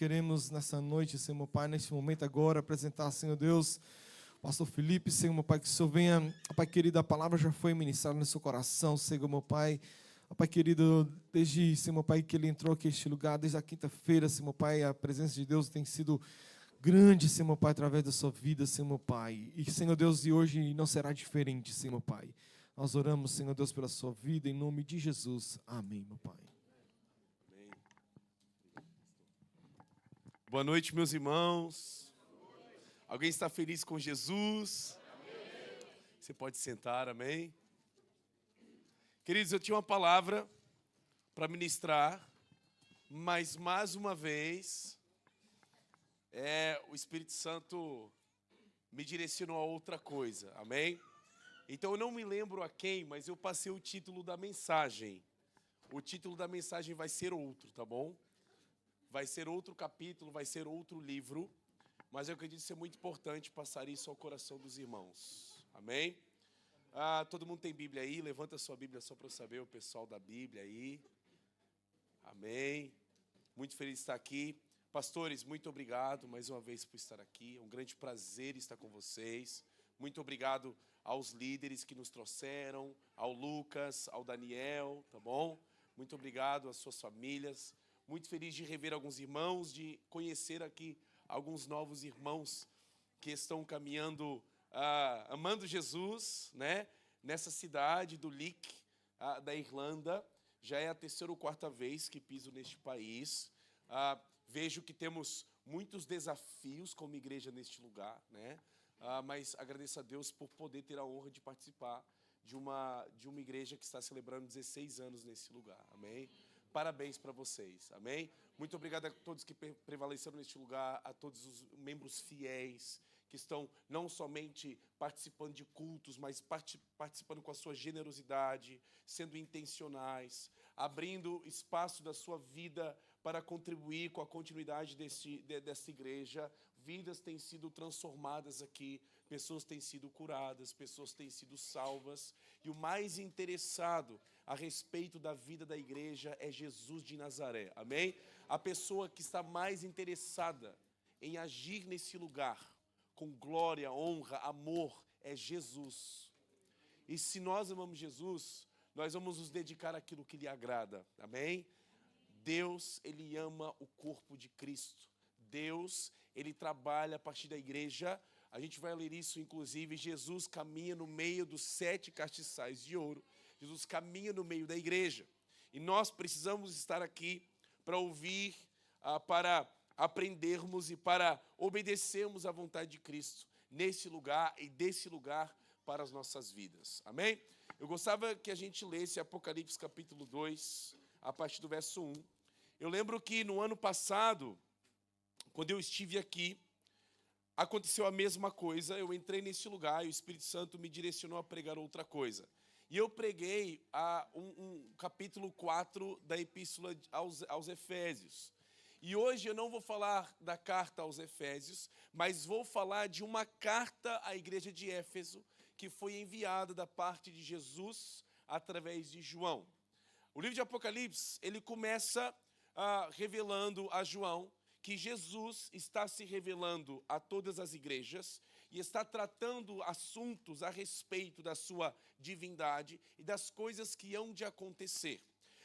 Queremos nessa noite, Senhor meu Pai, neste momento agora, apresentar, Senhor Deus, o pastor Felipe, Senhor meu Pai, que o Senhor venha, Pai querido, a palavra já foi ministrada no seu coração, Senhor meu Pai. Pai querido, desde, Senhor meu Pai, que ele entrou aqui neste lugar, desde a quinta-feira, Senhor meu Pai, a presença de Deus tem sido grande, Senhor meu Pai, através da sua vida, Senhor meu Pai. E, Senhor Deus, e hoje não será diferente, Senhor meu Pai. Nós oramos, Senhor Deus, pela sua vida, em nome de Jesus. Amém, meu Pai. Amém. Boa noite, meus irmãos. Alguém está feliz com Jesus? Amém. Você pode sentar, amém? Queridos, eu tinha uma palavra para ministrar, mas mais uma vez, o Espírito Santo me direcionou a outra coisa, amém? Então eu não me lembro a quem, mas eu passei o título da mensagem. O título da mensagem vai ser outro, tá bom? Vai ser outro capítulo, vai ser outro livro, mas eu acredito ser muito importante passar isso ao coração dos irmãos, amém? Todo mundo tem Bíblia aí? Levanta a sua Bíblia só para eu saber, o pessoal da Bíblia aí. Amém. Muito feliz de estar aqui. Pastores, muito obrigado mais uma vez por estar aqui. É um grande prazer estar com vocês. Muito obrigado aos líderes que nos trouxeram, ao Lucas, ao Daniel, tá bom? Muito obrigado às suas famílias. Muito feliz de rever alguns irmãos, de conhecer aqui alguns novos irmãos que estão caminhando, amando Jesus, né? Nessa cidade do Leek, da Irlanda. Já é a terceira ou quarta vez que piso neste país. Vejo que temos muitos desafios como igreja neste lugar, né? Mas agradeço a Deus por poder ter a honra de participar de uma igreja que está celebrando 16 anos nesse lugar, amém? Parabéns para vocês, amém? Muito obrigado a todos que prevaleceram neste lugar, a todos os membros fiéis que estão não somente participando de cultos, mas participando com a sua generosidade, sendo intencionais, abrindo espaço da sua vida para contribuir com a continuidade dessa igreja. Vidas têm sido transformadas aqui, pessoas têm sido curadas, pessoas têm sido salvas. E o mais interessado a respeito da vida da igreja é Jesus de Nazaré, amém? A pessoa que está mais interessada em agir nesse lugar, com glória, honra, amor, é Jesus. E se nós amamos Jesus, nós vamos nos dedicar àquilo que lhe agrada, amém? Deus, Ele ama o corpo de Cristo. Deus, Ele trabalha a partir da igreja. A gente vai ler isso, inclusive, Jesus caminha no meio dos 7 castiçais de ouro. Jesus caminha no meio da igreja. E nós precisamos estar aqui para ouvir, para aprendermos e para obedecermos à vontade de Cristo nesse lugar e desse lugar para as nossas vidas. Amém? Eu gostava que a gente lesse Apocalipse capítulo 2, a partir do verso 1. Eu lembro que no ano passado, quando eu estive aqui, aconteceu a mesma coisa. Eu entrei nesse lugar e o Espírito Santo me direcionou a pregar outra coisa. E eu preguei capítulo 4 da Epístola aos Efésios. E hoje eu não vou falar da carta aos Efésios, mas vou falar de uma carta à igreja de Éfeso, que foi enviada da parte de Jesus através de João. O livro de Apocalipse, ele começa revelando a João que Jesus está se revelando a todas as igrejas e está tratando assuntos a respeito da sua divindade e das coisas que hão de acontecer.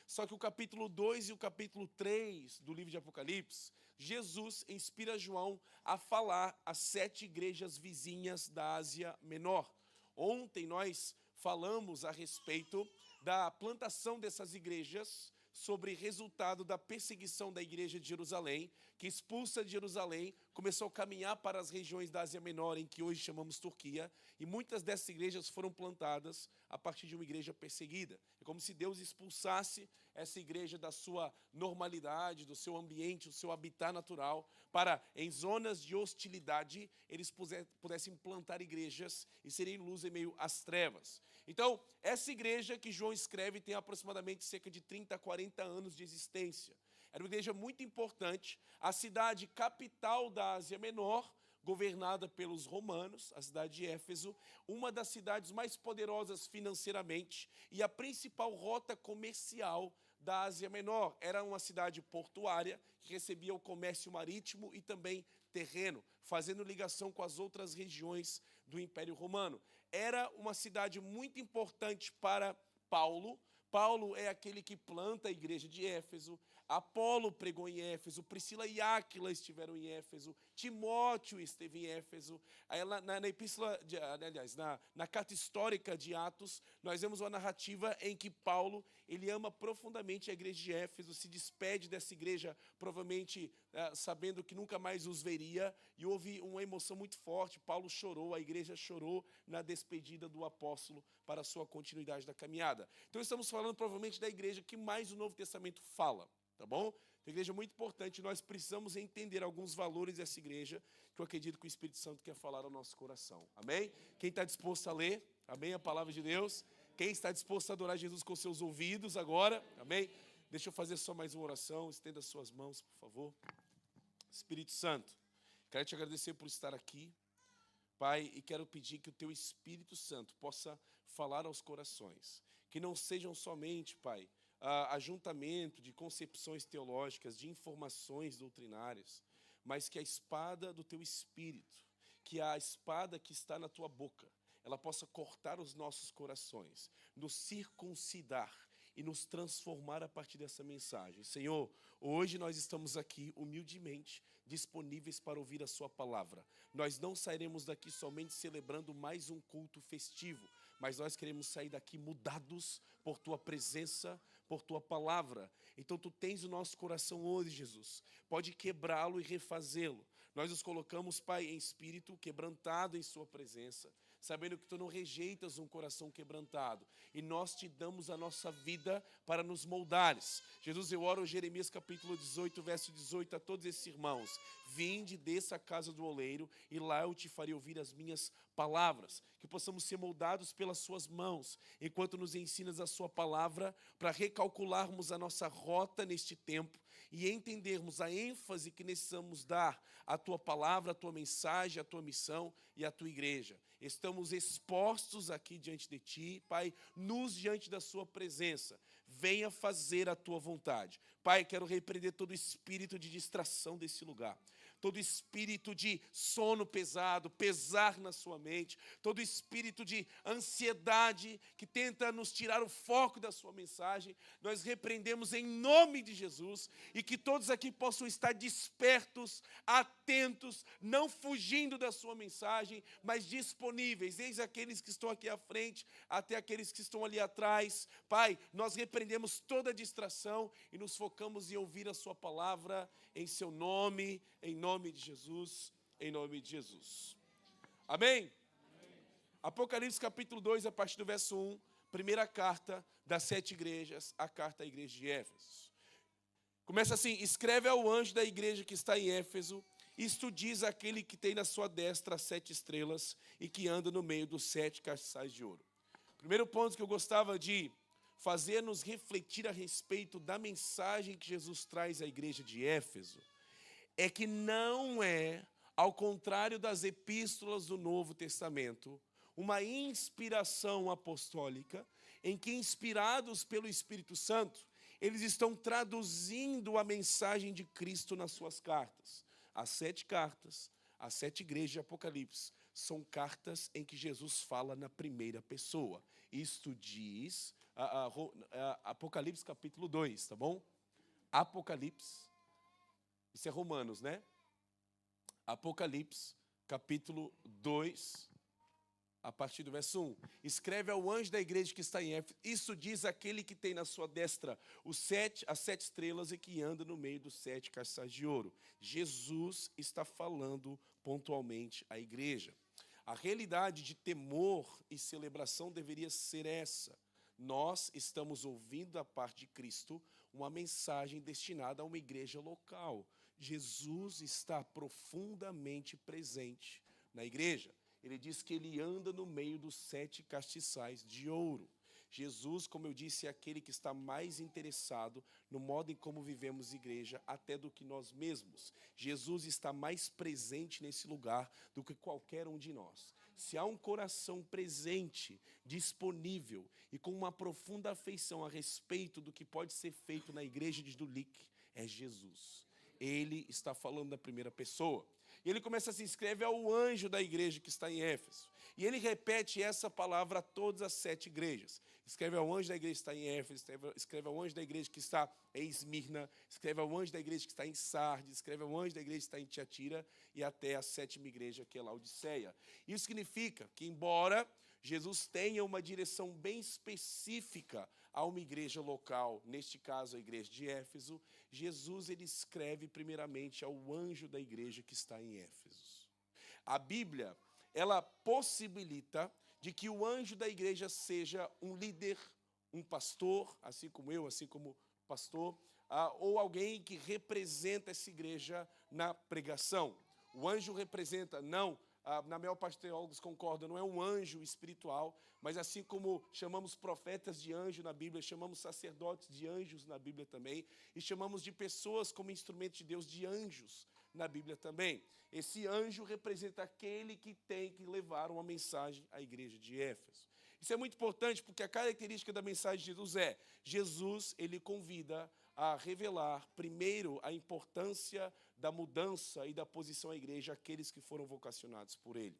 Só que o capítulo 2 e o capítulo 3 do livro de Apocalipse, Jesus inspira João a falar às 7 igrejas vizinhas da Ásia Menor. Ontem nós falamos a respeito da plantação dessas igrejas sobre resultado da perseguição da igreja de Jerusalém, que expulsa de Jerusalém, começou a caminhar para as regiões da Ásia Menor, em que hoje chamamos Turquia, e muitas dessas igrejas foram plantadas a partir de uma igreja perseguida. É como se Deus expulsasse essa igreja da sua normalidade, do seu ambiente, do seu habitat natural, para, em zonas de hostilidade, eles pudessem plantar igrejas e serem luz em meio às trevas. Então, essa igreja que João escreve tem aproximadamente cerca de 30 a 40 anos de existência. Era uma igreja muito importante, a cidade capital da Ásia Menor, governada pelos romanos, a cidade de Éfeso, uma das cidades mais poderosas financeiramente e a principal rota comercial da Ásia Menor. Era uma cidade portuária que recebia o comércio marítimo e também terreno, fazendo ligação com as outras regiões do Império Romano. Era uma cidade muito importante para Paulo. Paulo é aquele que planta a igreja de Éfeso. Apolo pregou em Éfeso, Priscila e Áquila estiveram em Éfeso, Timóteo esteve em Éfeso. Aí, na epístola, na carta histórica de Atos, nós vemos uma narrativa em que Paulo, ele ama profundamente a igreja de Éfeso, se despede dessa igreja, provavelmente sabendo que nunca mais os veria, e houve uma emoção muito forte. Paulo chorou, a igreja chorou na despedida do apóstolo para a sua continuidade da caminhada. Então estamos falando provavelmente da igreja que mais o Novo Testamento fala. Tá bom? Uma igreja muito importante, nós precisamos entender alguns valores dessa igreja, que eu acredito que o Espírito Santo quer falar ao nosso coração. Amém? Quem está disposto a ler, amém, a palavra de Deus? Quem está disposto a adorar Jesus com seus ouvidos agora? Amém? Deixa eu fazer só mais uma oração, estenda as suas mãos, por favor. Espírito Santo, quero te agradecer por estar aqui, Pai, e quero pedir que o Teu Espírito Santo possa falar aos corações, que não sejam somente, Pai, ajuntamento de concepções teológicas, de informações doutrinárias, mas que a espada do Teu Espírito, que a espada que está na Tua boca, ela possa cortar os nossos corações, nos circuncidar e nos transformar a partir dessa mensagem. Senhor, hoje nós estamos aqui humildemente disponíveis para ouvir a Sua palavra. Nós não sairemos daqui somente celebrando mais um culto festivo, mas nós queremos sair daqui mudados por Tua presença, por Tua palavra. Então Tu tens o nosso coração hoje, Jesus. Pode quebrá-lo e refazê-lo. Nós nos colocamos, Pai, em espírito quebrantado em Sua presença, sabendo que Tu não rejeitas um coração quebrantado. E nós Te damos a nossa vida para nos moldares. Jesus, eu oro Jeremias capítulo 18, verso 18, a todos esses irmãos. Vinde, desça à casa do oleiro, e lá eu te farei ouvir as minhas palavras. Que possamos ser moldados pelas Suas mãos, enquanto nos ensinas a Sua palavra, para recalcularmos a nossa rota neste tempo e entendermos a ênfase que precisamos dar à Tua palavra, à Tua mensagem, à Tua missão e à Tua igreja. Estamos expostos aqui diante de Ti, Pai, nos diante da Sua presença. Venha fazer a Tua vontade. Pai, quero repreender todo espírito de distração desse lugar. Todo espírito de sono pesado, pesar na sua mente, todo espírito de ansiedade que tenta nos tirar o foco da sua mensagem, nós repreendemos em nome de Jesus, e que todos aqui possam estar despertos, atentos, não fugindo da sua mensagem, mas disponíveis, desde aqueles que estão aqui à frente até aqueles que estão ali atrás. Pai, nós repreendemos toda distração e nos focamos em ouvir a Sua palavra em Seu nome, em nome de Jesus, em nome de Jesus. Amém? Apocalipse capítulo 2, a partir do verso 1, primeira carta das 7 igrejas, a carta à igreja de Éfeso. Começa assim: escreve ao anjo da igreja que está em Éfeso, isto diz aquele que tem na sua destra as 7 estrelas e que anda no meio dos 7 castiçais de ouro. Primeiro ponto que eu gostava de fazer-nos refletir a respeito da mensagem que Jesus traz à igreja de Éfeso é que não é, ao contrário das epístolas do Novo Testamento, uma inspiração apostólica em que, inspirados pelo Espírito Santo, eles estão traduzindo a mensagem de Cristo nas suas cartas. As 7 cartas, as 7 igrejas de Apocalipse, são cartas em que Jesus fala na primeira pessoa. Isto diz Apocalipse capítulo 2, tá bom? Apocalipse, isso é Romanos, né? Apocalipse capítulo 2, a partir do verso 1. Escreve ao anjo da igreja que está em Éfeso, isso diz aquele que tem na sua destra as 7 estrelas e que anda no meio dos 7 castiçais de ouro. Jesus está falando pontualmente à igreja. A realidade de temor e celebração deveria ser essa: nós estamos ouvindo da parte de Cristo uma mensagem destinada a uma igreja local. Jesus está profundamente presente na igreja. Ele diz que Ele anda no meio dos 7 castiçais de ouro. Jesus, como eu disse, é aquele que está mais interessado no modo em como vivemos igreja até do que nós mesmos. Jesus está mais presente nesse lugar do que qualquer um de nós. Se há um coração presente, disponível e com uma profunda afeição a respeito do que pode ser feito na igreja de Dulique, é Jesus. Ele está falando da primeira pessoa. E ele começa a se escreve ao anjo da igreja que está em Éfeso. E ele repete essa palavra a todas as 7 igrejas. Escreve ao anjo da igreja que está em Éfeso, escreve ao anjo da igreja que está em Esmirna, escreve ao anjo da igreja que está em Sardes, escreve ao anjo da igreja que está em Tiatira e até a 7ª igreja, que é Laodiceia. Isso significa que, embora Jesus tenha uma direção bem específica a uma igreja local, neste caso a igreja de Éfeso, Jesus ele escreve primeiramente ao anjo da igreja que está em Éfeso. A Bíblia, ela possibilita de que o anjo da igreja seja um líder, um pastor, assim como eu, assim como pastor, ou alguém que representa essa igreja na pregação. O anjo representa, não, na maior parte dos teólogos concordam, não é um anjo espiritual, mas assim como chamamos profetas de anjo na Bíblia, chamamos sacerdotes de anjos na Bíblia também, e chamamos de pessoas como instrumentos de Deus de anjos na Bíblia também. Esse anjo representa aquele que tem que levar uma mensagem à igreja de Éfeso. Isso é muito importante porque a característica da mensagem de Jesus é, Jesus, ele convida a revelar primeiro a importância da mudança e da posição à igreja àqueles que foram vocacionados por ele.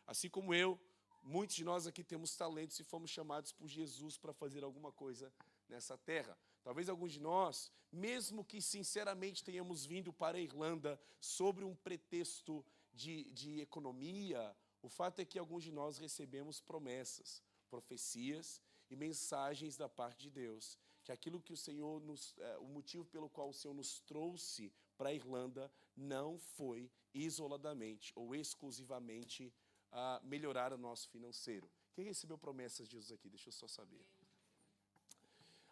Assim como eu, muitos de nós aqui temos talentos e fomos chamados por Jesus para fazer alguma coisa nessa terra. Talvez alguns de nós, mesmo que sinceramente tenhamos vindo para a Irlanda sobre um pretexto de economia, o fato é que alguns de nós recebemos promessas, profecias e mensagens da parte de Deus, que aquilo que o Senhor o motivo pelo qual o Senhor nos trouxe para a Irlanda não foi isoladamente ou exclusivamente melhorar o nosso financeiro. Quem recebeu promessas de Jesus aqui? Deixa eu só saber.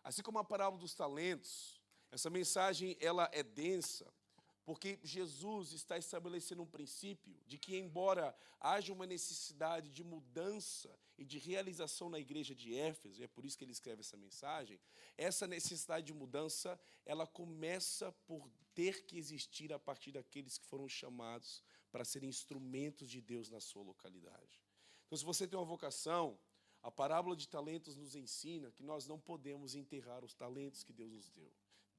Assim como a parábola dos talentos, essa mensagem ela é densa, porque Jesus está estabelecendo um princípio de que, embora haja uma necessidade de mudança e de realização na igreja de Éfeso, e é por isso que ele escreve essa mensagem, essa necessidade de mudança, ela começa por ter que existir a partir daqueles que foram chamados para serem instrumentos de Deus na sua localidade. Então, se você tem uma vocação, a parábola de talentos nos ensina que nós não podemos enterrar os talentos que Deus nos deu.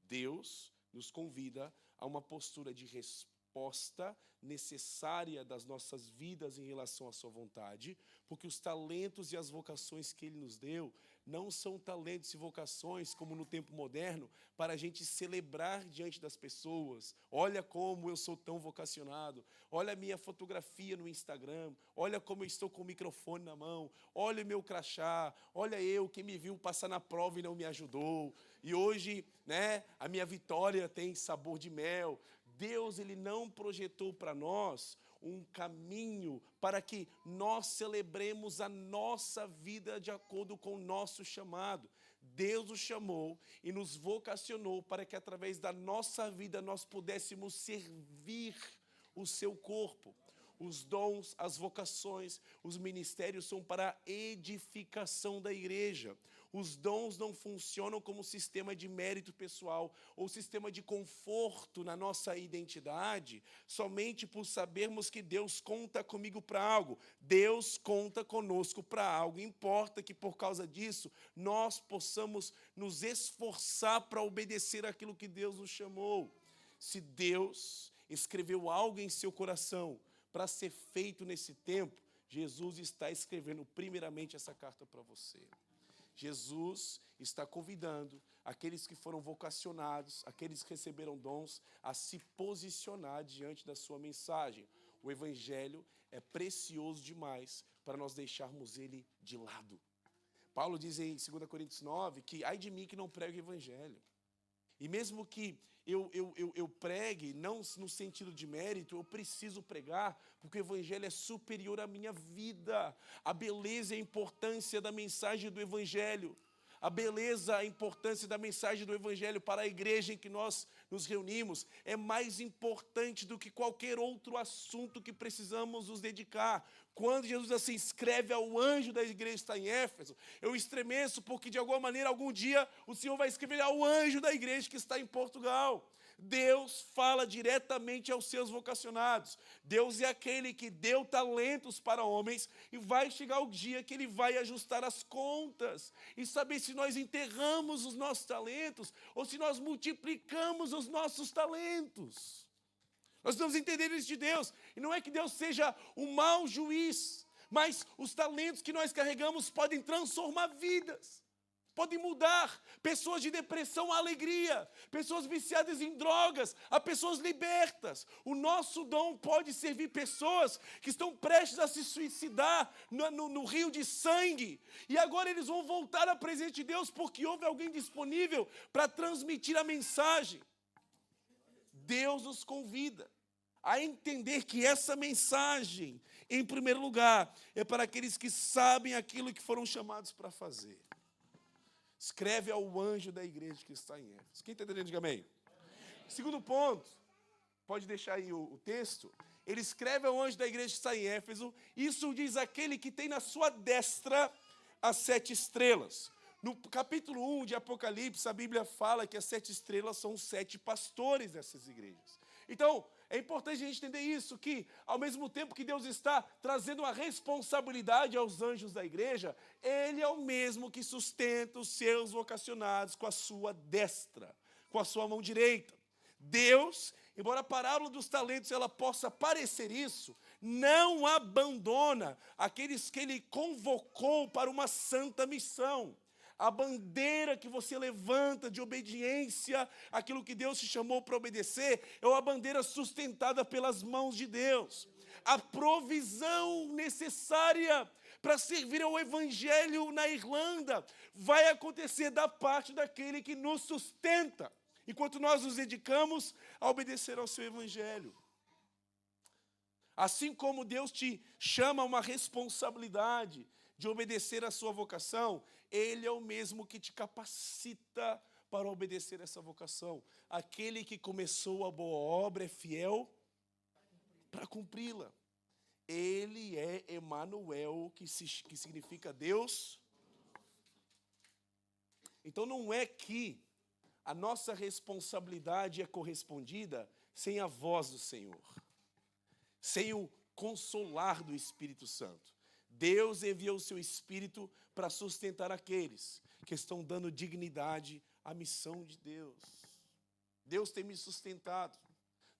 Deus nos convida a uma postura de resposta necessária das nossas vidas em relação à sua vontade, porque os talentos e as vocações que Ele nos deu não são talentos e vocações, como no tempo moderno, para a gente celebrar diante das pessoas. Olha como eu sou tão vocacionado, olha a minha fotografia no Instagram, olha como eu estou com o microfone na mão, olha o meu crachá, olha eu, quem me viu passar na prova e não me ajudou, e hoje, a minha vitória tem sabor de mel. Deus, ele não projetou para nós um caminho para que nós celebremos a nossa vida de acordo com o nosso chamado. Deus nos chamou e nos vocacionou para que através da nossa vida nós pudéssemos servir o seu corpo. Os dons, as vocações, os ministérios são para a edificação da igreja. Os dons não funcionam como sistema de mérito pessoal ou sistema de conforto na nossa identidade, somente por sabermos que Deus conta comigo para algo. Deus conta conosco para algo. Importa que por causa disso nós possamos nos esforçar para obedecer aquilo que Deus nos chamou. Se Deus escreveu algo em seu coração para ser feito nesse tempo, Jesus está escrevendo primeiramente essa carta para você. Jesus está convidando aqueles que foram vocacionados, aqueles que receberam dons, a se posicionar diante da sua mensagem. O Evangelho é precioso demais para nós deixarmos ele de lado. Paulo diz em 2 Coríntios 9 que ai de mim que não prego o Evangelho. E mesmo que eu pregue, não no sentido de mérito, eu preciso pregar, porque o Evangelho é superior à minha vida. A beleza e a importância da mensagem do Evangelho. A beleza, a importância da mensagem do Evangelho para a igreja em que nós nos reunimos é mais importante do que qualquer outro assunto que precisamos nos dedicar. Quando Jesus assim escreve ao anjo da igreja que está em Éfeso, eu estremeço porque de alguma maneira, algum dia, o Senhor vai escrever ao anjo da igreja que está em Portugal. Deus fala diretamente aos seus vocacionados. Deus é aquele que deu talentos para homens e vai chegar o dia que Ele vai ajustar as contas e saber se nós enterramos os nossos talentos ou se nós multiplicamos os nossos talentos. Nós precisamos entender isso de Deus. E não é que Deus seja um mau juiz, mas os talentos que nós carregamos podem transformar vidas. Podem mudar pessoas de depressão a alegria, pessoas viciadas em drogas, a pessoas libertas. O nosso dom pode servir pessoas que estão prestes a se suicidar no rio de sangue. E agora eles vão voltar à presença de Deus porque houve alguém disponível para transmitir a mensagem. Deus nos convida a entender que essa mensagem, em primeiro lugar, é para aqueles que sabem aquilo que foram chamados para fazer. Escreve ao anjo da igreja que está em Éfeso. Quem está entendendo, diga amém. Segundo ponto, pode deixar aí o texto. Ele escreve ao anjo da igreja que está em Éfeso. Isso diz aquele que tem na sua destra as 7 estrelas. No capítulo 1 de Apocalipse, a Bíblia fala que as 7 estrelas são os 7 pastores dessas igrejas. Então, é importante a gente entender isso, que ao mesmo tempo que Deus está trazendo uma responsabilidade aos anjos da igreja, Ele é o mesmo que sustenta os seus vocacionados com a sua destra, com a sua mão direita. Deus, embora a parábola dos talentos ela possa parecer isso, não abandona aqueles que Ele convocou para uma santa missão. A bandeira que você levanta de obediência àquilo que Deus te chamou para obedecer é uma bandeira sustentada pelas mãos de Deus. A provisão necessária para servir ao Evangelho na Irlanda vai acontecer da parte daquele que nos sustenta, enquanto nós nos dedicamos a obedecer ao seu Evangelho. Assim como Deus te chama a uma responsabilidade de obedecer à sua vocação, Ele é o mesmo que te capacita para obedecer essa vocação. Aquele que começou a boa obra é fiel para cumpri-la. Ele é Emanuel, que significa Deus. Então não é que a nossa responsabilidade é correspondida sem a voz do Senhor, sem o consolar do Espírito Santo. Deus enviou o seu Espírito para sustentar aqueles que estão dando dignidade à missão de Deus. Deus tem me sustentado.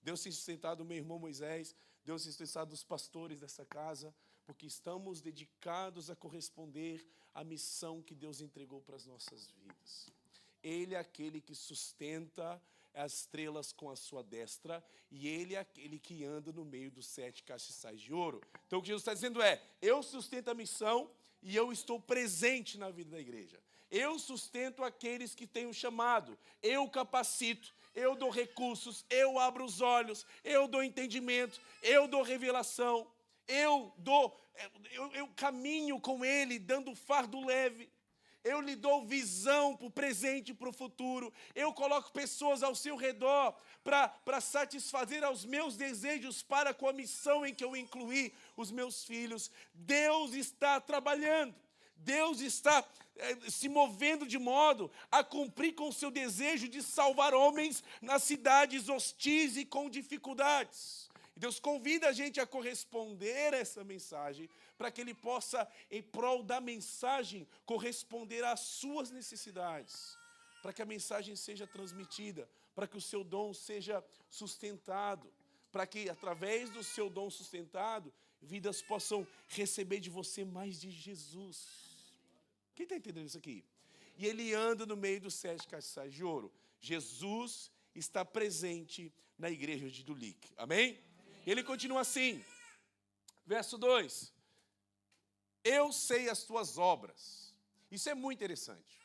Deus tem sustentado o meu irmão Moisés. Deus tem sustentado os pastores dessa casa, porque estamos dedicados a corresponder à missão que Deus entregou para as nossas vidas. Ele é aquele que sustenta as estrelas com a sua destra, e Ele é aquele que anda no meio dos 7 castiçais de ouro. Então o que Jesus está dizendo é, eu sustento a missão e eu estou presente na vida da igreja. Eu sustento aqueles que têm o chamado, eu capacito, eu dou recursos, eu abro os olhos, eu dou entendimento, eu dou revelação, eu caminho com Ele, dando fardo leve. Eu lhe dou visão para o presente e para o futuro. Eu coloco pessoas ao seu redor para satisfazer aos meus desejos para com a missão em que eu incluí os meus filhos. Deus está trabalhando. Deus está se movendo de modo a cumprir com o seu desejo de salvar homens nas cidades hostis e com dificuldades. Deus convida a gente a corresponder a essa mensagem para que Ele possa, em prol da mensagem, corresponder às suas necessidades, para que a mensagem seja transmitida, para que o seu dom seja sustentado, para que, através do seu dom sustentado, vidas possam receber de você mais de Jesus. Quem está entendendo isso aqui? E Ele anda no meio dos 7 castiçais de ouro. Jesus está presente na igreja de Dulique. Amém? Ele continua assim, verso 2. Eu sei as tuas obras. Isso é muito interessante.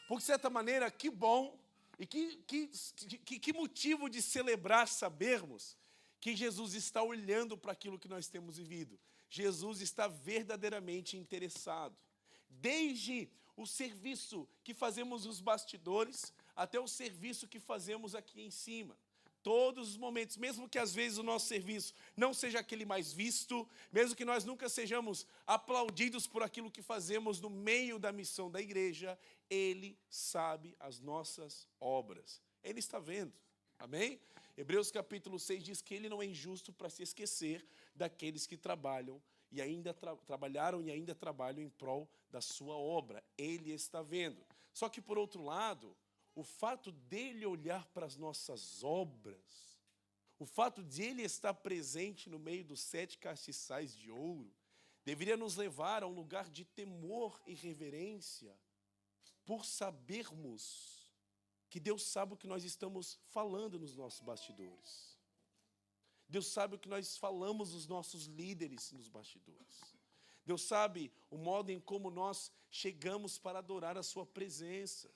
Porque, de certa maneira, que bom e que motivo de celebrar sabermos que Jesus está olhando para aquilo que nós temos vivido. Jesus está verdadeiramente interessado. Desde o serviço que fazemos nos bastidores, até o serviço que fazemos aqui em cima. Todos os momentos, mesmo que às vezes o nosso serviço não seja aquele mais visto, mesmo que nós nunca sejamos aplaudidos por aquilo que fazemos no meio da missão da igreja, Ele sabe as nossas obras. Ele está vendo. Amém? Hebreus capítulo 6 diz que ele não é injusto para se esquecer daqueles que trabalham e ainda trabalharam e ainda trabalham em prol da sua obra. Ele está vendo. Só que, por outro lado, o fato dele olhar para as nossas obras, o fato de ele estar presente no meio dos 7 castiçais de ouro, deveria nos levar a um lugar de temor e reverência, por sabermos que Deus sabe o que nós estamos falando nos nossos bastidores. Deus sabe o que nós falamos dos nossos líderes nos bastidores. Deus sabe o modo em como nós chegamos para adorar a sua presença.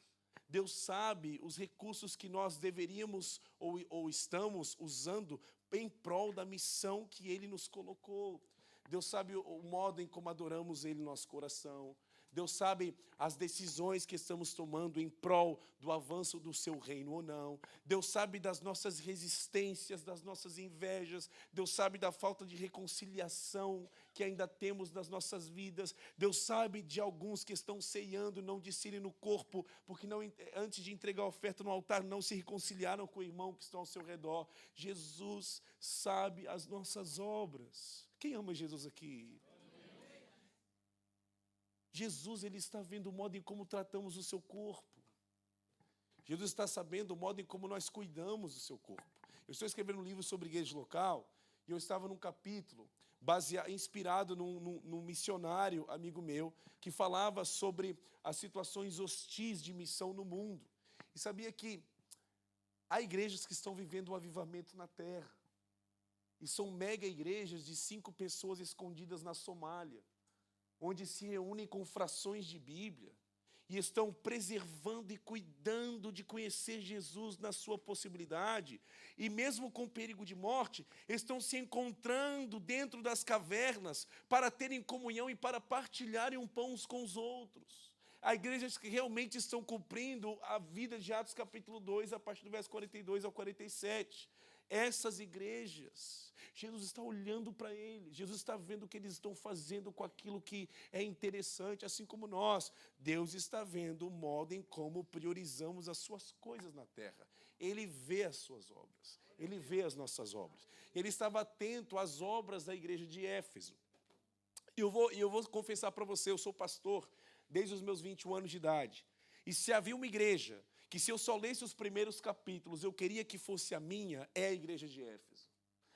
Deus sabe os recursos que nós deveríamos ou estamos usando em prol da missão que Ele nos colocou. Deus sabe o modo em como adoramos Ele no nosso coração. Deus sabe as decisões que estamos tomando em prol do avanço do seu reino ou não. Deus sabe das nossas resistências, das nossas invejas. Deus sabe da falta de reconciliação que ainda temos nas nossas vidas. Deus sabe de alguns que estão ceando, não discernem no corpo, porque não, antes de entregar a oferta no altar, não se reconciliaram com o irmão que está ao seu redor. Jesus sabe as nossas obras. Quem ama Jesus aqui? Jesus, ele está vendo o modo em como tratamos o seu corpo. Jesus está sabendo o modo em como nós cuidamos do seu corpo. Eu estou escrevendo um livro sobre igreja local e eu estava num capítulo inspirado num missionário amigo meu que falava sobre as situações hostis de missão no mundo. E sabia que há igrejas que estão vivendo um avivamento na terra. E são mega igrejas de 5 pessoas escondidas na Somália, onde se reúnem com frações de Bíblia e estão preservando e cuidando de conhecer Jesus na sua possibilidade. E mesmo com perigo de morte, estão se encontrando dentro das cavernas para terem comunhão e para partilharem um pão uns com os outros. Há igrejas que realmente estão cumprindo a vida de Atos capítulo 2, a partir do verso 42 ao 47. Essas igrejas, Jesus está olhando para eles, Jesus está vendo o que eles estão fazendo com aquilo que é interessante, assim como nós. Deus está vendo o modo em como priorizamos as suas coisas na terra. Ele vê as suas obras, Ele vê as nossas obras. Ele estava atento às obras da igreja de Éfeso. E eu vou confessar para você, eu sou pastor desde os meus 21 anos de idade. E se havia uma igreja que, se eu só lesse os primeiros capítulos, eu queria que fosse a minha, é a igreja de Éfeso.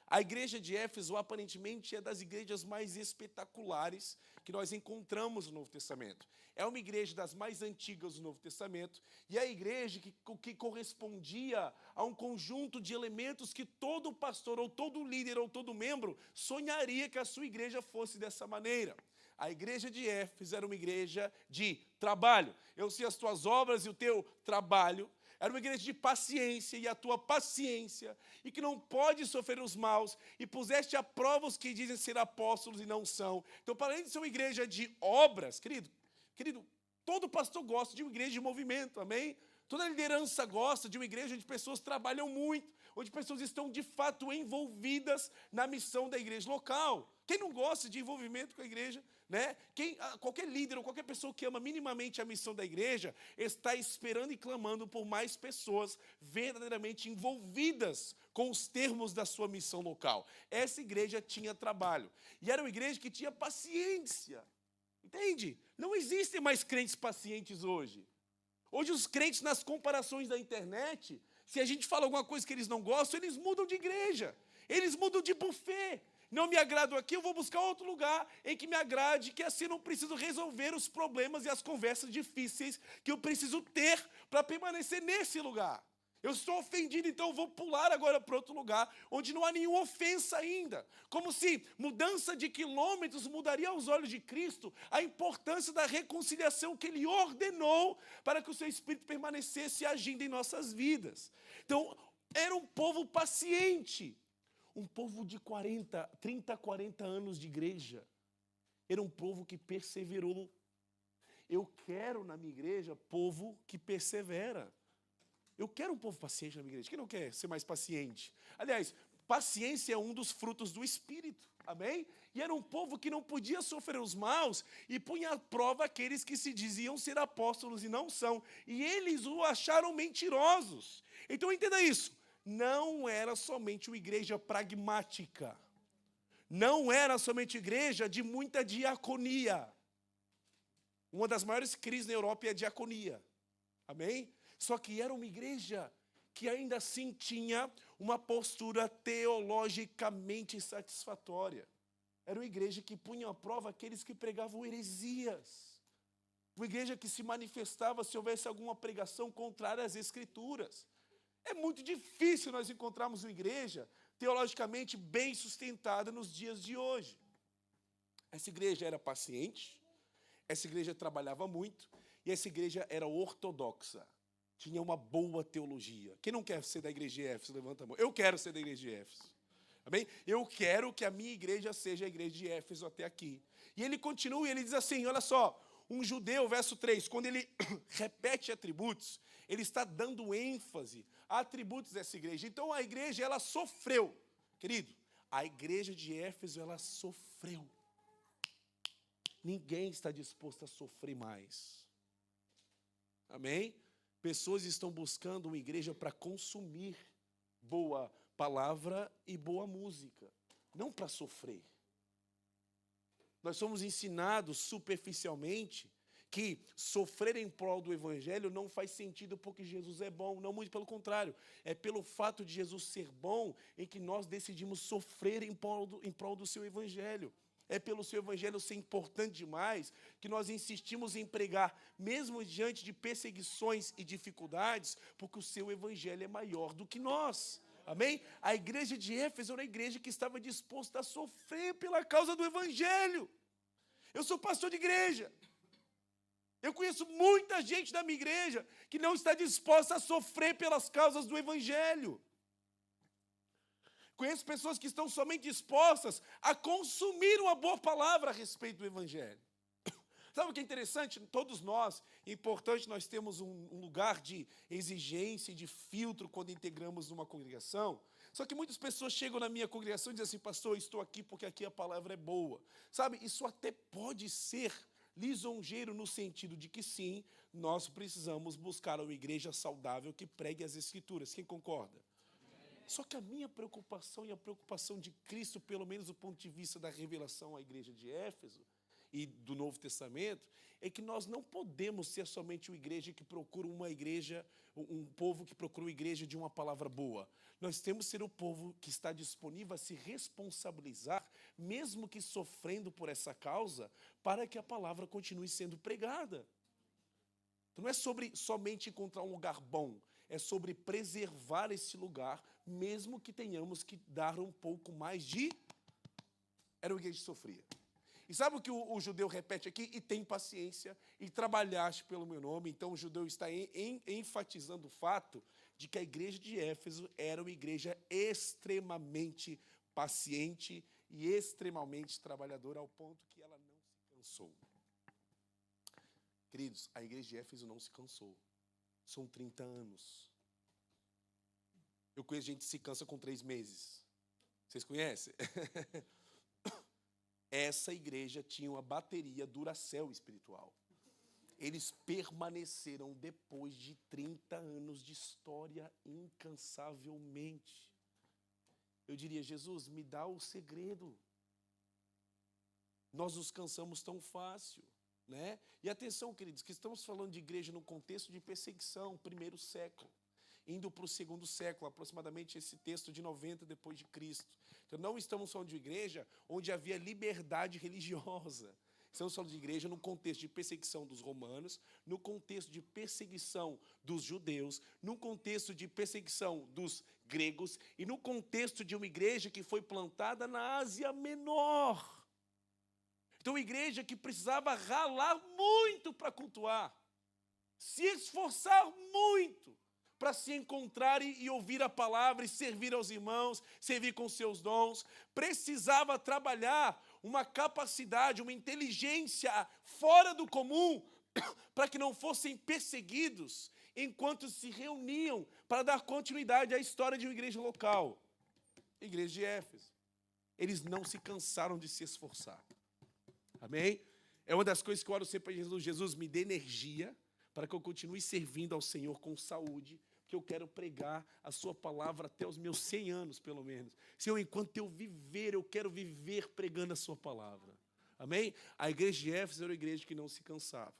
A igreja de Éfeso, aparentemente, é das igrejas mais espetaculares que nós encontramos no Novo Testamento. É uma igreja das mais antigas do Novo Testamento e é a igreja que correspondia a um conjunto de elementos que todo pastor, ou todo líder, ou todo membro sonharia que a sua igreja fosse dessa maneira. A igreja de Éfeso era uma igreja de trabalho. Eu sei as tuas obras e o teu trabalho. Era uma igreja de paciência e a tua paciência, e que não pode sofrer os maus, e puseste à prova os que dizem ser apóstolos e não são. Então, para além de ser uma igreja de obras, querido, todo pastor gosta de uma igreja de movimento, amém? Toda liderança gosta de uma igreja onde pessoas trabalham muito, onde pessoas estão de fato envolvidas na missão da igreja local. Quem não gosta de envolvimento com a igreja, né? Qualquer líder ou qualquer pessoa que ama minimamente a missão da igreja está esperando e clamando por mais pessoas verdadeiramente envolvidas com os termos da sua missão local. Essa igreja tinha trabalho e era uma igreja que tinha paciência. Entende? Não existem mais crentes pacientes hoje. Hoje os crentes, nas comparações da internet, se a gente fala alguma coisa que eles não gostam, eles mudam de igreja, eles mudam de buffet. Não me agrado aqui, eu vou buscar outro lugar em que me agrade, que assim não preciso resolver os problemas e as conversas difíceis que eu preciso ter para permanecer nesse lugar. Eu estou ofendido, então eu vou pular agora para outro lugar, onde não há nenhuma ofensa ainda. Como se mudança de quilômetros mudaria aos olhos de Cristo a importância da reconciliação que Ele ordenou para que o seu Espírito permanecesse agindo em nossas vidas. Então, era um povo paciente. Um povo de 30, 40 anos de igreja. Era um povo que perseverou. Eu quero na minha igreja povo que persevera. Eu quero um povo paciente na minha igreja. Quem não quer ser mais paciente? Aliás, paciência é um dos frutos do Espírito. Amém? E era um povo que não podia sofrer os maus e punha à prova aqueles que se diziam ser apóstolos e não são. E eles o acharam mentirosos. Então entenda isso. não era somente uma igreja pragmática. Não era somente igreja de muita diaconia. Uma das maiores crises na Europa é a diaconia. Amém? Só que era uma igreja que ainda assim tinha uma postura teologicamente satisfatória. Era uma igreja que punha à prova aqueles que pregavam heresias. Uma igreja que se manifestava se houvesse alguma pregação contrária às Escrituras. É muito difícil nós encontrarmos uma igreja teologicamente bem sustentada nos dias de hoje. Essa igreja era paciente, essa igreja trabalhava muito, e essa igreja era ortodoxa. Tinha uma boa teologia. Quem não quer ser da igreja de Éfeso, levanta a mão. Eu quero ser da igreja de Éfeso. Amém? Eu quero que a minha igreja seja a igreja de Éfeso até aqui. E ele continua e ele diz assim, olha só, um judeu, verso 3, quando ele repete atributos, ele está dando ênfase a atributos dessa igreja. Então a igreja, ela sofreu. Querido, a igreja de Éfeso, ela sofreu. Ninguém está disposto a sofrer mais. Amém? Pessoas estão buscando uma igreja para consumir boa palavra e boa música, não para sofrer. Nós somos ensinados superficialmente que sofrer em prol do evangelho não faz sentido porque Jesus é bom, não, muito pelo contrário. É pelo fato de Jesus ser bom em que nós decidimos sofrer em prol do seu evangelho. É pelo seu evangelho ser importante demais que nós insistimos em pregar, mesmo diante de perseguições e dificuldades, porque o seu evangelho é maior do que nós. Amém? A igreja de Éfeso era uma igreja que estava disposta a sofrer pela causa do evangelho. Eu sou pastor de igreja. Eu conheço muita gente da minha igreja que não está disposta a sofrer pelas causas do evangelho. Conheço pessoas que estão somente dispostas a consumir uma boa palavra a respeito do evangelho. Sabe o que é interessante? Todos nós, é importante nós termos um lugar de exigência e de filtro quando integramos uma congregação. Só que muitas pessoas chegam na minha congregação e dizem assim, pastor, estou aqui porque aqui a palavra é boa. Sabe, isso até pode ser lisonjeiro no sentido de que sim, nós precisamos buscar uma igreja saudável que pregue as Escrituras. Quem concorda? Só que a minha preocupação e a preocupação de Cristo, pelo menos do ponto de vista da revelação à igreja de Éfeso e do Novo Testamento, é que nós não podemos ser somente uma igreja que procura uma igreja, um povo que procura uma igreja de uma palavra boa. Nós temos que ser o povo que está disponível a se responsabilizar, mesmo que sofrendo por essa causa, para que a palavra continue sendo pregada. Então não é sobre somente encontrar um lugar bom, é sobre preservar esse lugar, mesmo que tenhamos que dar um pouco mais de... Era uma igreja que sofria. E sabe o que o judeu repete aqui? E tem paciência, e trabalhaste pelo meu nome. Então o judeu está enfatizando o fato de que a igreja de Éfeso era uma igreja extremamente paciente e extremamente trabalhadora, ao ponto que ela não se cansou. Queridos, a igreja de Éfeso não se cansou. São 30 anos. Eu conheço gente que se cansa com 3 meses. Vocês conhecem? Essa igreja tinha uma bateria Duracell espiritual. Eles permaneceram depois de 30 anos de história incansavelmente. Eu diria, Jesus, me dá o segredo. Nós nos cansamos tão fácil, né? E atenção, queridos, que estamos falando de igreja no contexto de perseguição, primeiro século, indo para o segundo século, aproximadamente esse texto de 90 depois de Cristo. Então não estamos falando de igreja onde havia liberdade religiosa. Estamos falando de igreja no contexto de perseguição dos romanos, no contexto de perseguição dos judeus, no contexto de perseguição dos gregos e no contexto de uma igreja que foi plantada na Ásia Menor. Então, uma igreja que precisava ralar muito para cultuar, se esforçar muito para se encontrar e ouvir a palavra e servir aos irmãos, servir com seus dons, precisava trabalhar uma capacidade, uma inteligência fora do comum para que não fossem perseguidos enquanto se reuniam para dar continuidade à história de uma igreja local. Igreja de Éfeso. Eles não se cansaram de se esforçar. Amém? É uma das coisas que eu oro sempre para Jesus. Jesus, me dê energia para que eu continue servindo ao Senhor com saúde, que eu quero pregar a sua palavra até os meus 100 anos, pelo menos. Senhor, enquanto eu viver, eu quero viver pregando a sua palavra. Amém? A igreja de Éfeso era uma igreja que não se cansava.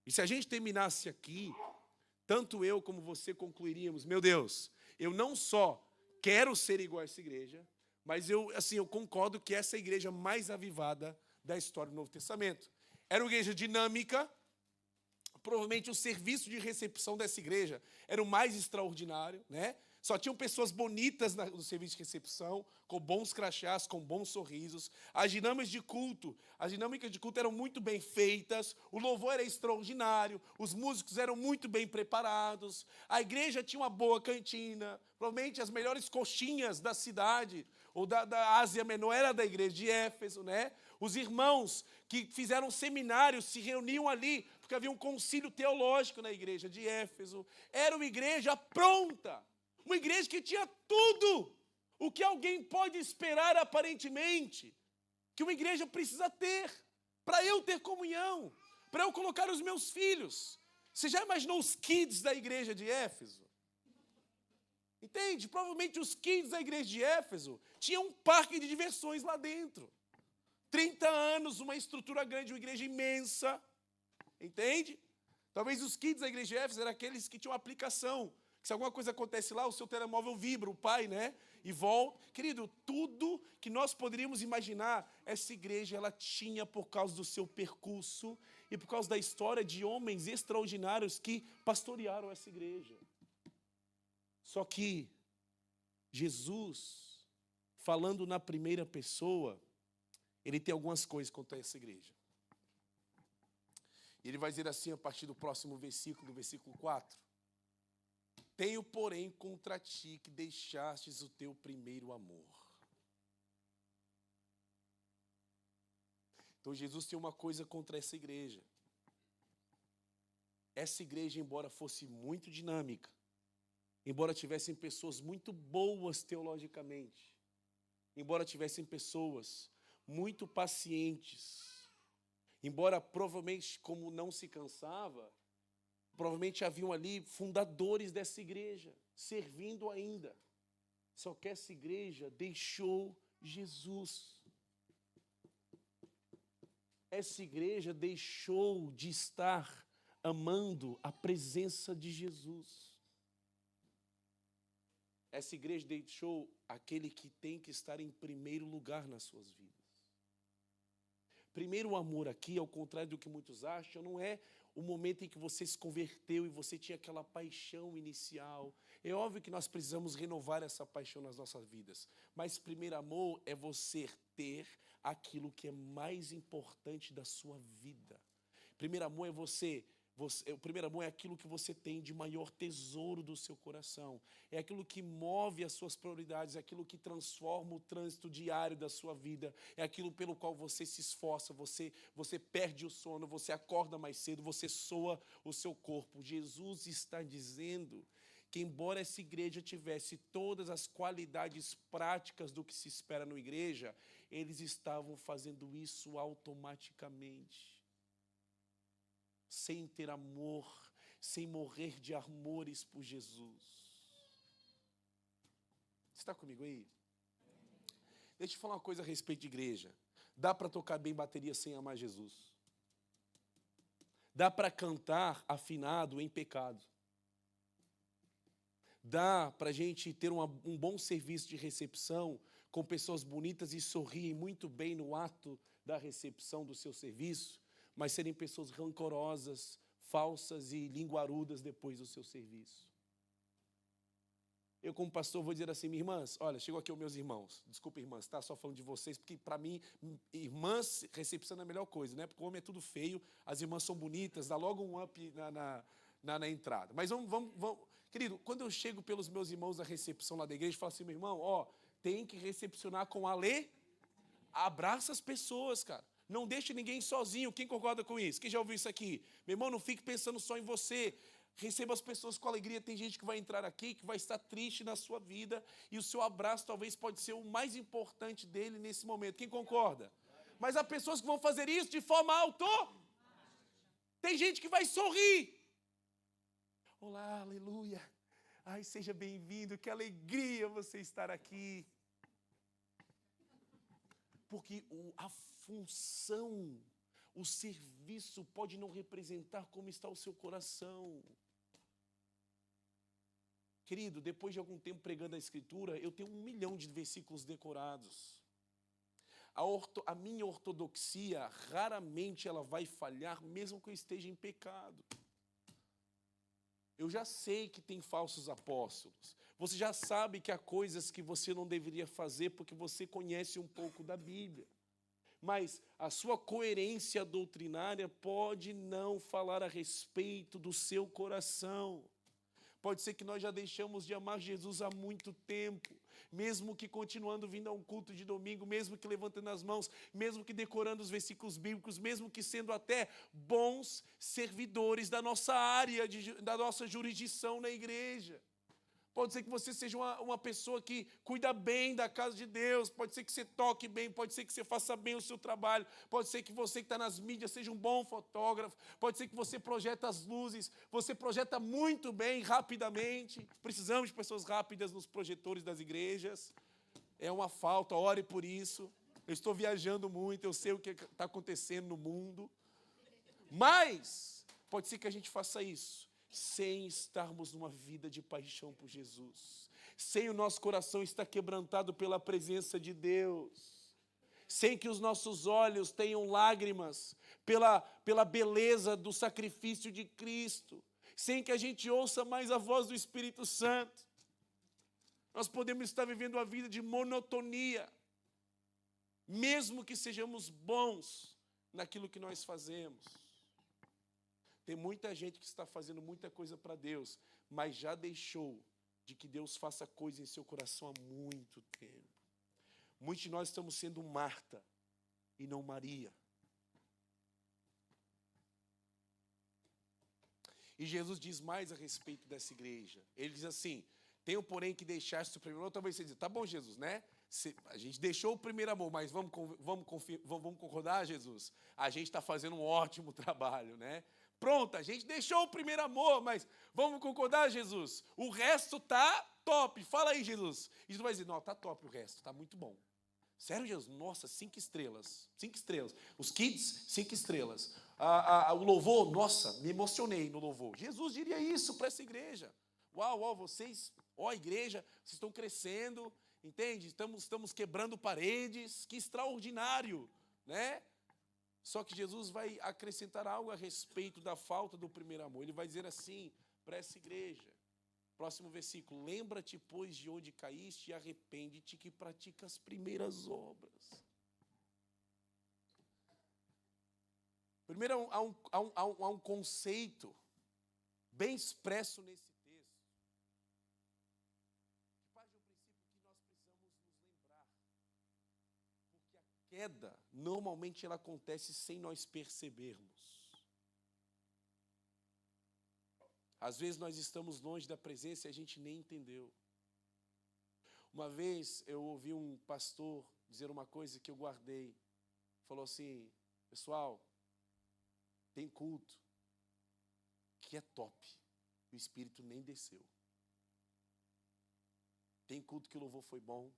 E se a gente terminasse aqui, tanto eu como você concluiríamos, meu Deus, eu não só quero ser igual a essa igreja, mas eu concordo que essa é a igreja mais avivada da história do Novo Testamento. Era uma igreja dinâmica, provavelmente o serviço de recepção dessa igreja era o mais extraordinário, né? Só tinham pessoas bonitas no serviço de recepção, com bons crachás, com bons sorrisos. As dinâmicas de culto eram muito bem feitas, o louvor era extraordinário, os músicos eram muito bem preparados, a igreja tinha uma boa cantina, provavelmente as melhores coxinhas da cidade, ou da Ásia Menor, era da igreja de Éfeso, né? Os irmãos que fizeram seminários se reuniam ali, porque havia um concílio teológico na igreja de Éfeso. Era uma igreja pronta. Uma igreja que tinha tudo o que alguém pode esperar aparentemente, que uma igreja precisa ter, para eu ter comunhão, para eu colocar os meus filhos. Você já imaginou os kids da igreja de Éfeso? Entende? Provavelmente os kids da igreja de Éfeso tinham um parque de diversões lá dentro. 30 anos, uma estrutura grande, uma igreja imensa. Entende? Talvez os kids da igreja de Éfeso eram aqueles que tinham aplicação. Se alguma coisa acontece lá, o seu telemóvel vibra, o pai, né? E volta. Querido, tudo que nós poderíamos imaginar, essa igreja, ela tinha por causa do seu percurso e por causa da história de homens extraordinários que pastorearam essa igreja. Só que Jesus, falando na primeira pessoa, ele tem algumas coisas contra essa igreja. E ele vai dizer assim a partir do próximo versículo, do versículo 4. Tenho, porém, contra ti que deixastes o teu primeiro amor. Então, Jesus tem uma coisa contra essa igreja. Essa igreja, embora fosse muito dinâmica, embora tivessem pessoas muito boas teologicamente, embora tivessem pessoas muito pacientes, embora provavelmente, como não se cansava, provavelmente haviam ali fundadores dessa igreja, servindo ainda. Só que essa igreja deixou Jesus. Essa igreja deixou de estar amando a presença de Jesus. Essa igreja deixou aquele que tem que estar em primeiro lugar nas suas vidas. Primeiro, o amor aqui, ao contrário do que muitos acham, não é o momento em que você se converteu e você tinha aquela paixão inicial. É óbvio que nós precisamos renovar essa paixão nas nossas vidas. Mas primeiro amor é você ter aquilo que é mais importante da sua vida. Primeiro amor é o primeiro amor é aquilo que você tem de maior tesouro do seu coração. É aquilo que move as suas prioridades, é aquilo que transforma o trânsito diário da sua vida. É aquilo pelo qual você se esforça, você perde o sono, você acorda mais cedo, você soa o seu corpo. Jesus está dizendo que embora essa igreja tivesse todas as qualidades práticas do que se espera na igreja, eles estavam fazendo isso automaticamente. Sem ter amor, sem morrer de amores por Jesus. Você está comigo aí? Deixa eu falar uma coisa a respeito de igreja. Dá para tocar bem bateria sem amar Jesus. Dá para cantar afinado em pecado. Dá para a gente ter um bom serviço de recepção com pessoas bonitas e sorriem muito bem no ato da recepção do seu serviço, mas serem pessoas rancorosas, falsas e linguarudas depois do seu serviço. Eu, como pastor, vou dizer assim, minhas irmãs, olha, chegou aqui os meus irmãos, desculpa, irmãs, tá? Só falando de vocês, porque para mim, irmãs, recepção é a melhor coisa, né? Porque o homem é tudo feio, as irmãs são bonitas, dá logo um up na entrada. Mas vamos. Querido, quando eu chego pelos meus irmãos na recepção lá da igreja, eu falo assim, meu irmão, tem que recepcionar com abraça as pessoas, cara. Não deixe ninguém sozinho. Quem concorda com isso? Quem já ouviu isso aqui? Meu irmão, não fique pensando só em você. Receba as pessoas com alegria. Tem gente que vai entrar aqui, que vai estar triste na sua vida, e o seu abraço talvez pode ser o mais importante dele nesse momento. Quem concorda? Mas há pessoas que vão fazer isso de forma Tem gente que vai sorrir. Olá, aleluia. Ai, seja bem-vindo, que alegria você estar aqui. Porque a função, o serviço pode não representar como está o seu coração. Querido, depois de algum tempo pregando a Escritura, eu tenho 1 milhão de versículos decorados. A minha ortodoxia, raramente ela vai falhar, mesmo que eu esteja em pecado. Eu já sei que tem falsos apóstolos. Você já sabe que há coisas que você não deveria fazer porque você conhece um pouco da Bíblia. Mas a sua coerência doutrinária pode não falar a respeito do seu coração. Pode ser que nós já deixamos de amar Jesus há muito tempo, mesmo que continuando vindo a um culto de domingo, mesmo que levantando as mãos, mesmo que decorando os versículos bíblicos, mesmo que sendo até bons servidores da nossa área, da nossa jurisdição na igreja. Pode ser que você seja uma pessoa que cuida bem da casa de Deus, pode ser que você toque bem, pode ser que você faça bem o seu trabalho, pode ser que você que está nas mídias seja um bom fotógrafo, pode ser que você projeta as luzes, você projeta muito bem, rapidamente. Precisamos de pessoas rápidas nos projetores das igrejas. É uma falta, ore por isso. Eu estou viajando muito, eu sei o que está acontecendo no mundo. Mas pode ser que a gente faça isso sem estarmos numa vida de paixão por Jesus, sem o nosso coração estar quebrantado pela presença de Deus, sem que os nossos olhos tenham lágrimas pela beleza do sacrifício de Cristo, sem que a gente ouça mais a voz do Espírito Santo. Nós podemos estar vivendo uma vida de monotonia, mesmo que sejamos bons naquilo que nós fazemos. Tem muita gente que está fazendo muita coisa para Deus, mas já deixou de que Deus faça coisa em seu coração há muito tempo. Muitos de nós estamos sendo Marta e não Maria. E Jesus diz mais a respeito dessa igreja. Ele diz assim: tenho, porém, que deixar-se o primeiro amor. Talvez você diga, tá bom, Jesus, né? A gente deixou o primeiro amor, mas vamos concordar, Jesus? A gente está fazendo um ótimo trabalho, né? Pronto, a gente deixou o primeiro amor, mas vamos concordar, Jesus? O resto tá top. Fala aí, Jesus. E Jesus vai dizer, não, tá top o resto, tá muito bom. Sério, Jesus? Nossa, 5 estrelas. 5 estrelas. Os kids, 5 estrelas. O louvor, nossa, me emocionei no louvor. Jesus diria isso para essa igreja. Uau, vocês, igreja, vocês estão crescendo, entende? Estamos quebrando paredes, que extraordinário, né? Só que Jesus vai acrescentar algo a respeito da falta do primeiro amor. Ele vai dizer assim para essa igreja. Próximo versículo. Lembra-te, pois, de onde caíste e arrepende-te que pratica as primeiras obras. Primeiro, há um conceito bem expresso nesse texto. Que parte do princípio que nós precisamos nos lembrar. Porque a queda, normalmente, ela acontece sem nós percebermos. Às vezes nós estamos longe da presença e a gente nem entendeu. Uma vez eu ouvi um pastor dizer uma coisa que eu guardei. Falou assim, pessoal, tem culto que é top. O Espírito nem desceu. Tem culto que o louvor foi bom,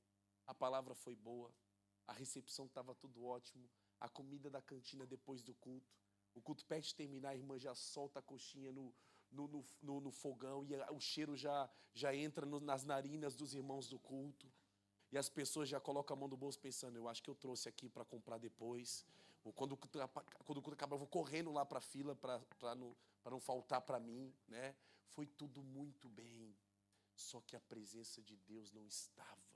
a palavra foi boa, a recepção estava tudo ótimo, a comida da cantina depois do culto. O culto perto de terminar, a irmã já solta a coxinha no fogão e o cheiro já entra nas narinas dos irmãos do culto. E as pessoas já colocam a mão no bolso pensando, eu acho que eu trouxe aqui para comprar depois. Ou quando o culto acabar, eu vou correndo lá para a fila para não faltar para mim, né? Foi tudo muito bem. Só que a presença de Deus não estava.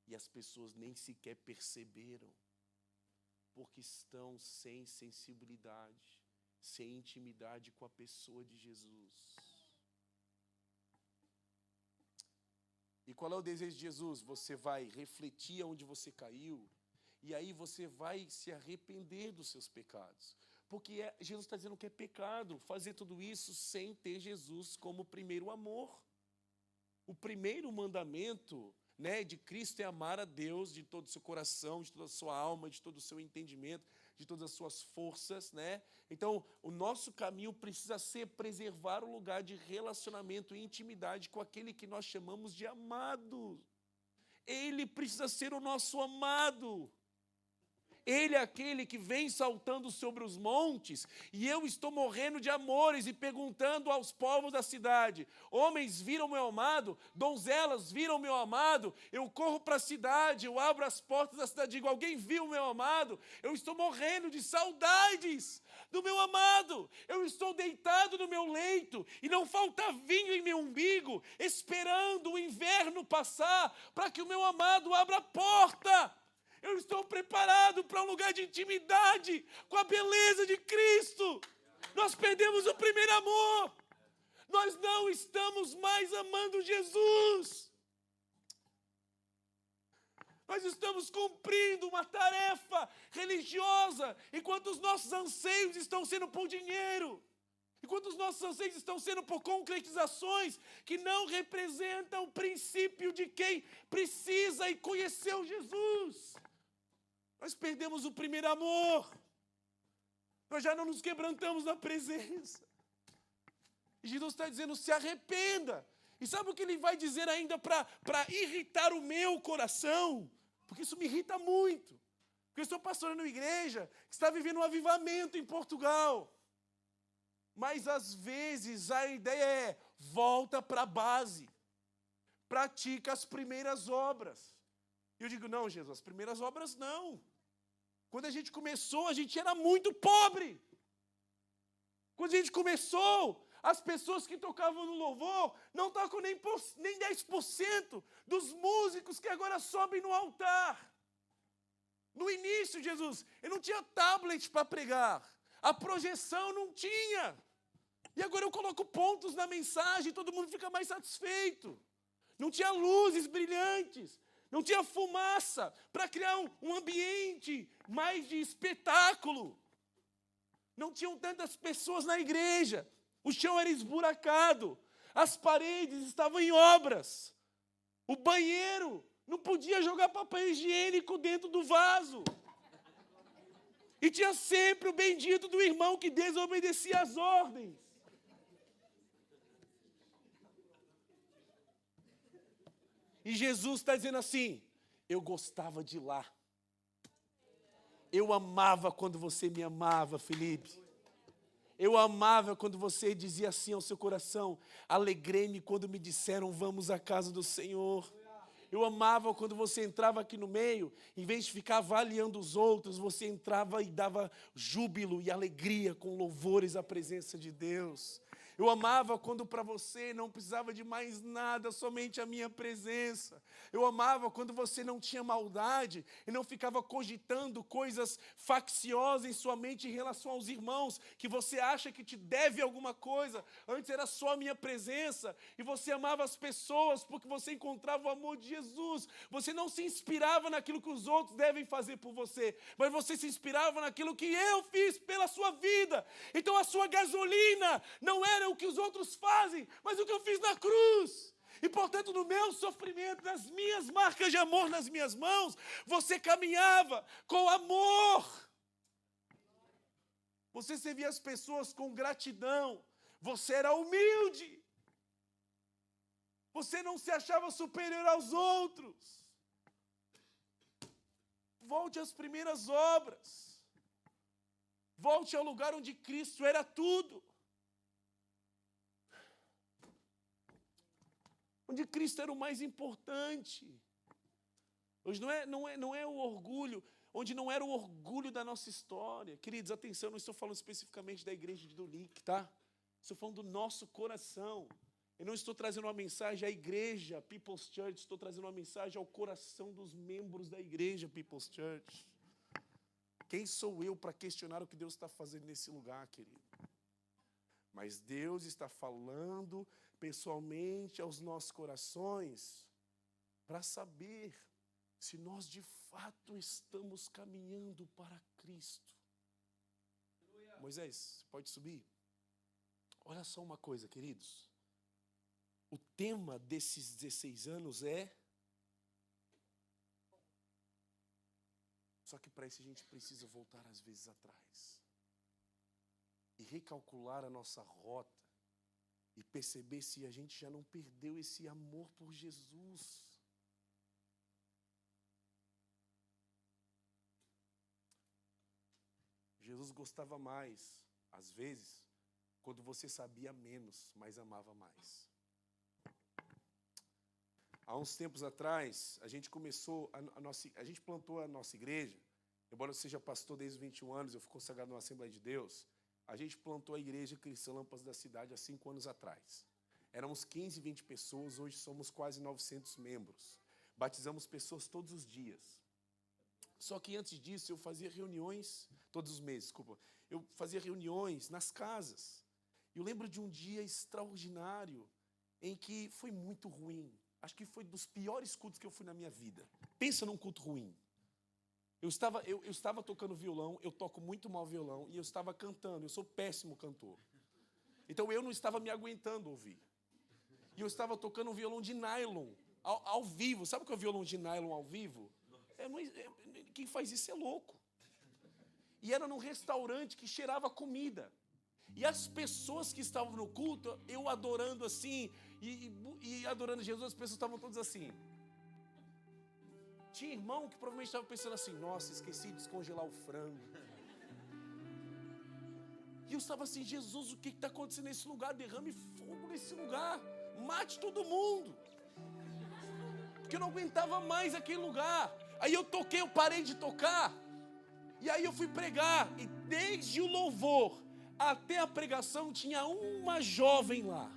E as pessoas nem sequer perceberam. Porque estão sem sensibilidade, sem intimidade com a pessoa de Jesus. E qual é o desejo de Jesus? Você vai refletir aonde você caiu, e aí você vai se arrepender dos seus pecados. Porque Jesus está dizendo que é pecado fazer tudo isso sem ter Jesus como primeiro amor. O primeiro mandamento né, de Cristo é amar a Deus de todo o seu coração, de toda a sua alma, de todo o seu entendimento, de todas as suas forças, né? Então, o nosso caminho precisa ser preservar o lugar de relacionamento e intimidade com aquele que nós chamamos de amado. Ele precisa ser o nosso amado. Ele é aquele que vem saltando sobre os montes, e eu estou morrendo de amores e perguntando aos povos da cidade: homens viram meu amado? Donzelas viram meu amado? Eu corro para a cidade, eu abro as portas da cidade e digo: alguém viu meu amado? Eu estou morrendo de saudades do meu amado. Eu estou deitado no meu leito e não falta vinho em meu umbigo, esperando o inverno passar para que o meu amado abra a porta. Eu estou preparado para um lugar de intimidade com a beleza de Cristo. Nós perdemos o primeiro amor. Nós não estamos mais amando Jesus. Nós estamos cumprindo uma tarefa religiosa, enquanto os nossos anseios estão sendo por dinheiro. Enquanto os nossos anseios estão sendo por concretizações que não representam o princípio de quem precisa e conheceu Jesus. Nós perdemos o primeiro amor. Nós já não nos quebrantamos na presença. E Jesus está dizendo: se arrependa. E sabe o que ele vai dizer ainda para irritar o meu coração? Porque isso me irrita muito. Porque eu estou pastoreando uma igreja que está vivendo um avivamento em Portugal. Mas às vezes a ideia é: volta para a base. Pratica as primeiras obras. E eu digo: não, Jesus, as primeiras obras não. Quando a gente começou, a gente era muito pobre. Quando a gente começou, as pessoas que tocavam no louvor não tocam nem 10% dos músicos que agora sobem no altar. No início, Jesus, eu não tinha tablet para pregar. A projeção não tinha. E agora eu coloco pontos na mensagem e todo mundo fica mais satisfeito. Não tinha luzes brilhantes. Não tinha fumaça para criar um ambiente mais de espetáculo. Não tinham tantas pessoas na igreja. O chão era esburacado. As paredes estavam em obras. O banheiro não podia jogar papel higiênico dentro do vaso. E tinha sempre o bendito do irmão que desobedecia às ordens. E Jesus está dizendo assim: eu gostava de lá. Eu amava quando você me amava, Felipe. Eu amava quando você dizia assim ao seu coração: alegrei-me quando me disseram, vamos à casa do Senhor. Eu amava quando você entrava aqui no meio, em vez de ficar avaliando os outros, você entrava e dava júbilo e alegria com louvores à presença de Deus. Eu amava quando para você não precisava de mais nada, somente a minha presença. Eu amava quando você não tinha maldade e não ficava cogitando coisas facciosas em sua mente em relação aos irmãos, que você acha que te deve alguma coisa. Antes era só a minha presença. E você amava as pessoas porque você encontrava o amor de Jesus. Você não se inspirava naquilo que os outros devem fazer por você, mas você se inspirava naquilo que eu fiz pela sua vida. Então a sua gasolina não era o que os outros fazem, mas o que eu fiz na cruz. E portanto, no meu sofrimento, nas minhas marcas de amor nas minhas mãos, você caminhava com amor. Você servia as pessoas com gratidão. Você era humilde. Você não se achava superior aos outros. Volte às primeiras obras. Volte ao lugar onde Cristo era tudo. Onde Cristo era o mais importante. Hoje não é o orgulho, onde não era o orgulho da nossa história. Queridos, atenção, eu não estou falando especificamente da igreja de Dulique, tá? Estou falando do nosso coração. Eu não estou trazendo uma mensagem à igreja People's Church, estou trazendo uma mensagem ao coração dos membros da igreja People's Church. Quem sou eu para questionar o que Deus está fazendo nesse lugar, querido? Mas Deus está falando pessoalmente aos nossos corações para saber se nós de fato estamos caminhando para Cristo. Moisés, pode subir? Olha só uma coisa, queridos. O tema desses 16 anos é Só que para isso a gente precisa voltar às vezes atrás e recalcular a nossa rota e perceber se a gente já não perdeu esse amor por Jesus. Jesus gostava mais, às vezes, quando você sabia menos, mas amava mais. Há uns tempos atrás, a gente plantou a nossa igreja. Embora eu seja pastor desde os 21 anos, eu fui consagrado na Assembleia de Deus. A gente plantou a igreja Cristã Lâmpadas da Cidade há 5 anos atrás. Éramos 15, 20 pessoas, hoje somos quase 900 membros. Batizamos pessoas todos os dias. Só que antes disso eu fazia reuniões, todos os meses, desculpa. Eu fazia reuniões nas casas. Eu lembro de um dia extraordinário em que foi muito ruim. Acho que foi dos piores cultos que eu fui na minha vida. Pensa num culto ruim. Eu estava tocando violão, eu toco muito mal violão, e eu estava cantando, eu sou péssimo cantor. Então eu não estava me aguentando ouvir. E eu estava tocando um violão de nylon, ao vivo. Sabe o que é o violão de nylon ao vivo? Quem faz isso é louco. E era num restaurante que cheirava comida. E as pessoas que estavam no culto, eu adorando assim, e adorando Jesus, as pessoas estavam todas assim. Tinha irmão que provavelmente estava pensando assim, nossa, esqueci de descongelar o frango. E eu estava assim, Jesus, o que está acontecendo nesse lugar? Derrame fogo nesse lugar. Mate todo mundo. Porque eu não aguentava mais aquele lugar. Aí eu parei de tocar. E aí eu fui pregar. E desde o louvor até a pregação tinha uma jovem lá.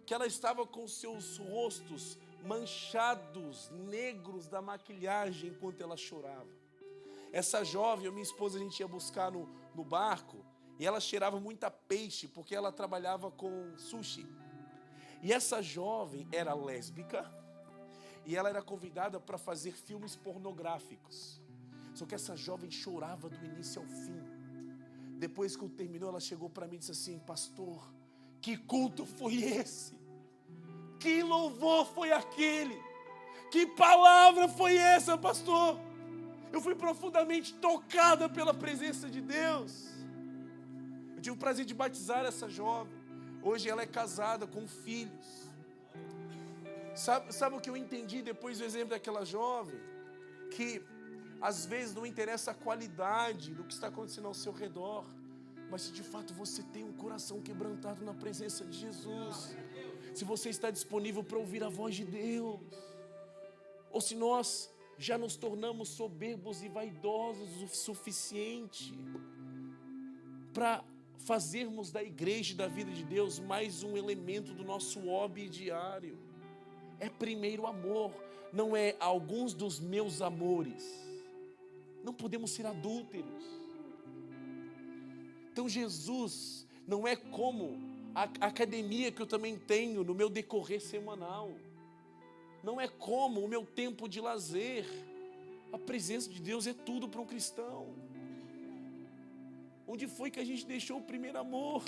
Que ela estava com seus rostos manchados, negros da maquilhagem enquanto ela chorava. Essa jovem, minha esposa, a gente ia buscar no barco. E ela cheirava muito a peixe, porque ela trabalhava com sushi. E essa jovem era lésbica. E ela era convidada para fazer filmes pornográficos. Só que essa jovem chorava do início ao fim. Depois que eu terminou, ela chegou para mim e disse assim, pastor, que culto foi esse? Que louvor foi aquele? Que palavra foi essa, pastor? Eu fui profundamente tocada pela presença de Deus. Eu tive o prazer de batizar essa jovem. Hoje ela é casada com filhos. Sabe o que eu entendi depois do exemplo daquela jovem? Que às vezes não interessa a qualidade do que está acontecendo ao seu redor, mas se de fato você tem um coração quebrantado na presença de Jesus, se você está disponível para ouvir a voz de Deus, ou se nós já nos tornamos soberbos e vaidosos o suficiente para fazermos da igreja e da vida de Deus mais um elemento do nosso hobby diário. É primeiro amor, não é alguns dos meus amores. Não podemos ser adúlteros. Então Jesus não é como a academia que eu também tenho no meu decorrer semanal. Não é como o meu tempo de lazer. A presença de Deus é tudo para um cristão. Onde foi que a gente deixou o primeiro amor?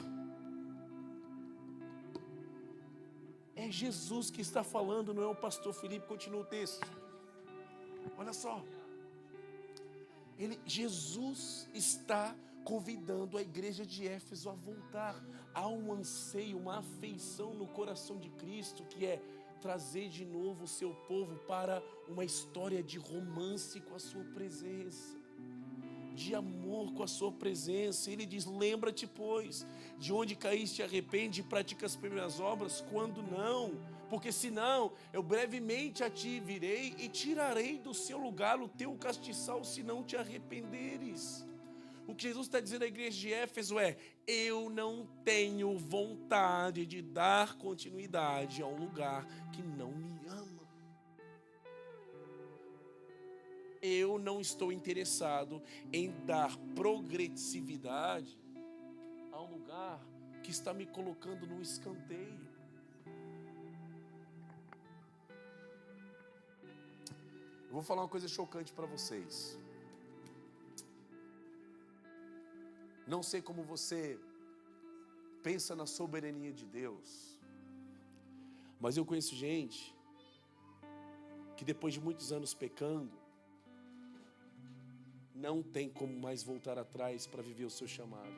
É Jesus que está falando, não é o pastor Felipe. Continua o texto. Olha só. Jesus está convidando a igreja de Éfeso a voltar. Há um anseio, uma afeição no coração de Cristo, que é trazer de novo o seu povo para uma história de romance com a sua presença, de amor com a sua presença. Ele diz, lembra-te, pois, de onde caíste, arrepende e pratica as primeiras obras, quando não, porque senão eu brevemente a ti virei e tirarei do seu lugar o teu castiçal, se não te arrependeres. O que Jesus está dizendo à igreja de Éfeso é, eu não tenho vontade de dar continuidade a um lugar que não me ama. Eu não estou interessado em dar progressividade a um lugar que está me colocando no escanteio. Eu vou falar uma coisa chocante para vocês. Não sei como você pensa na soberania de Deus, mas eu conheço gente que depois de muitos anos pecando, não tem como mais voltar atrás para viver o seu chamado.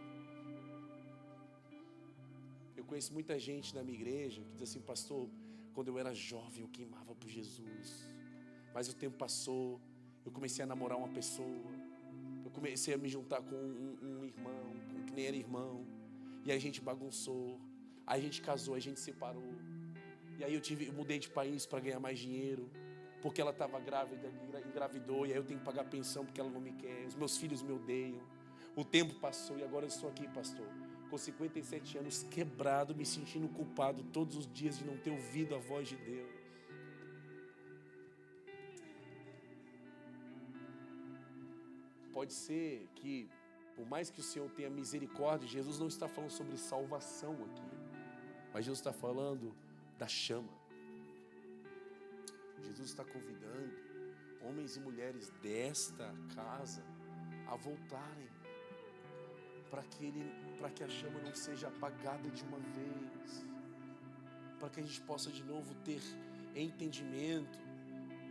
Eu conheço muita gente na minha igreja que diz assim: pastor, quando eu era jovem eu queimava por Jesus, mas o tempo passou, eu comecei a namorar uma pessoa, eu comecei a me juntar com um irmão, que nem era irmão, e aí a gente bagunçou, aí a gente casou, aí a gente separou, e aí eu mudei de país para ganhar mais dinheiro, porque ela estava grávida, engravidou, e aí eu tenho que pagar pensão porque ela não me quer, os meus filhos me odeiam. O tempo passou e agora eu estou aqui, pastor, com 57 anos, quebrado, me sentindo culpado todos os dias de não ter ouvido a voz de Deus. Pode ser que, por mais que o Senhor tenha misericórdia, Jesus não está falando sobre salvação aqui, mas Jesus está falando da chama. Jesus está convidando homens e mulheres desta casa a voltarem para que a chama não seja apagada de uma vez, para que a gente possa de novo ter entendimento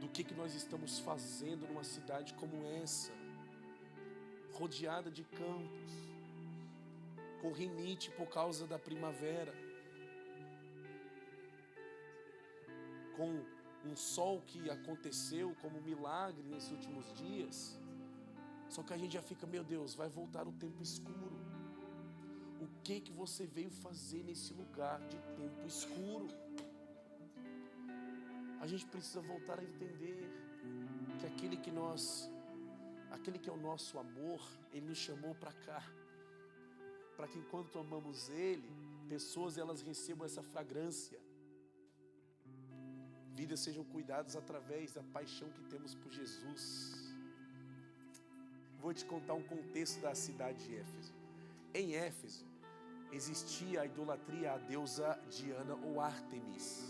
do que nós estamos fazendo numa cidade como essa, rodeada de campos, com rinite por causa da primavera, com um sol que aconteceu como milagre nesses últimos dias. Só que a gente já fica: meu Deus, vai voltar o tempo escuro. O que você veio fazer nesse lugar de tempo escuro? A gente precisa voltar a entender que aquele que é o nosso amor, Ele nos chamou para cá, para que enquanto amamos Ele, pessoas elas recebam essa fragrância, vidas sejam cuidadas através da paixão que temos por Jesus. Vou te contar um contexto da cidade de Éfeso. Em Éfeso existia a idolatria à deusa Diana ou Ártemis.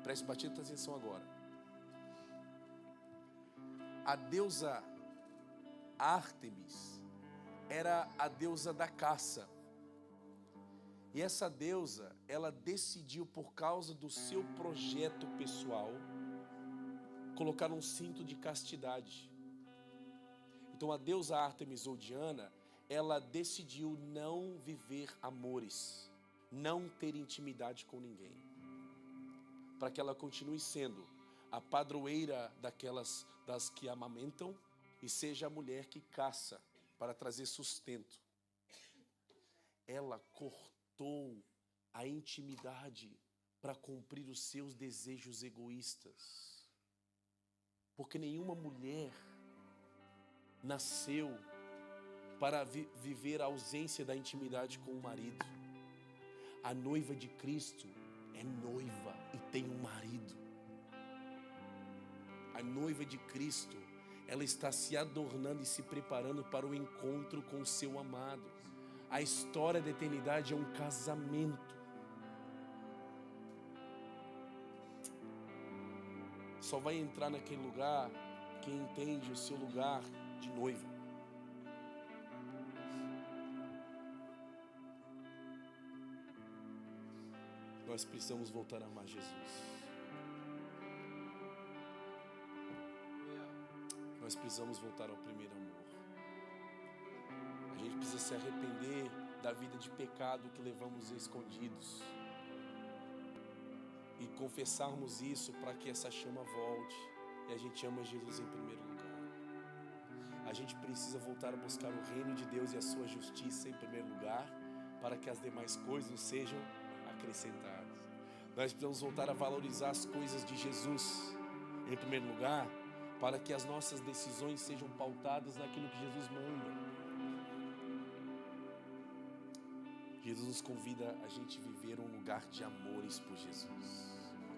Preste bastante atenção agora. A deusa Ártemis era a deusa da caça. E essa deusa, ela decidiu, por causa do seu projeto pessoal, colocar um cinto de castidade. Então a deusa Ártemis ou Diana, ela decidiu não viver amores, não ter intimidade com ninguém, para que ela continue sendo a padroeira das que amamentam e seja a mulher que caça para trazer sustento. Ela cortou a intimidade para cumprir os seus desejos egoístas, porque nenhuma mulher nasceu para viver a ausência da intimidade com o marido. A noiva de Cristo é noiva e tem um marido. A noiva de Cristo, ela está se adornando e se preparando para o encontro com o seu amado. A história da eternidade é um casamento. Só vai entrar naquele lugar quem entende o seu lugar de noiva. Nós precisamos voltar a amar Jesus. Nós precisamos voltar ao primeiro amor. A gente precisa se arrepender da vida de pecado que levamos escondidos e confessarmos isso para que essa chama volte e a gente ama Jesus em primeiro lugar. A gente precisa voltar a buscar o reino de Deus e a sua justiça em primeiro lugar, para que as demais coisas sejam acrescentadas. Nós precisamos voltar a valorizar as coisas de Jesus em primeiro lugar, para que as nossas decisões sejam pautadas naquilo que Jesus manda. Jesus nos convida a gente viver um lugar de amores por Jesus.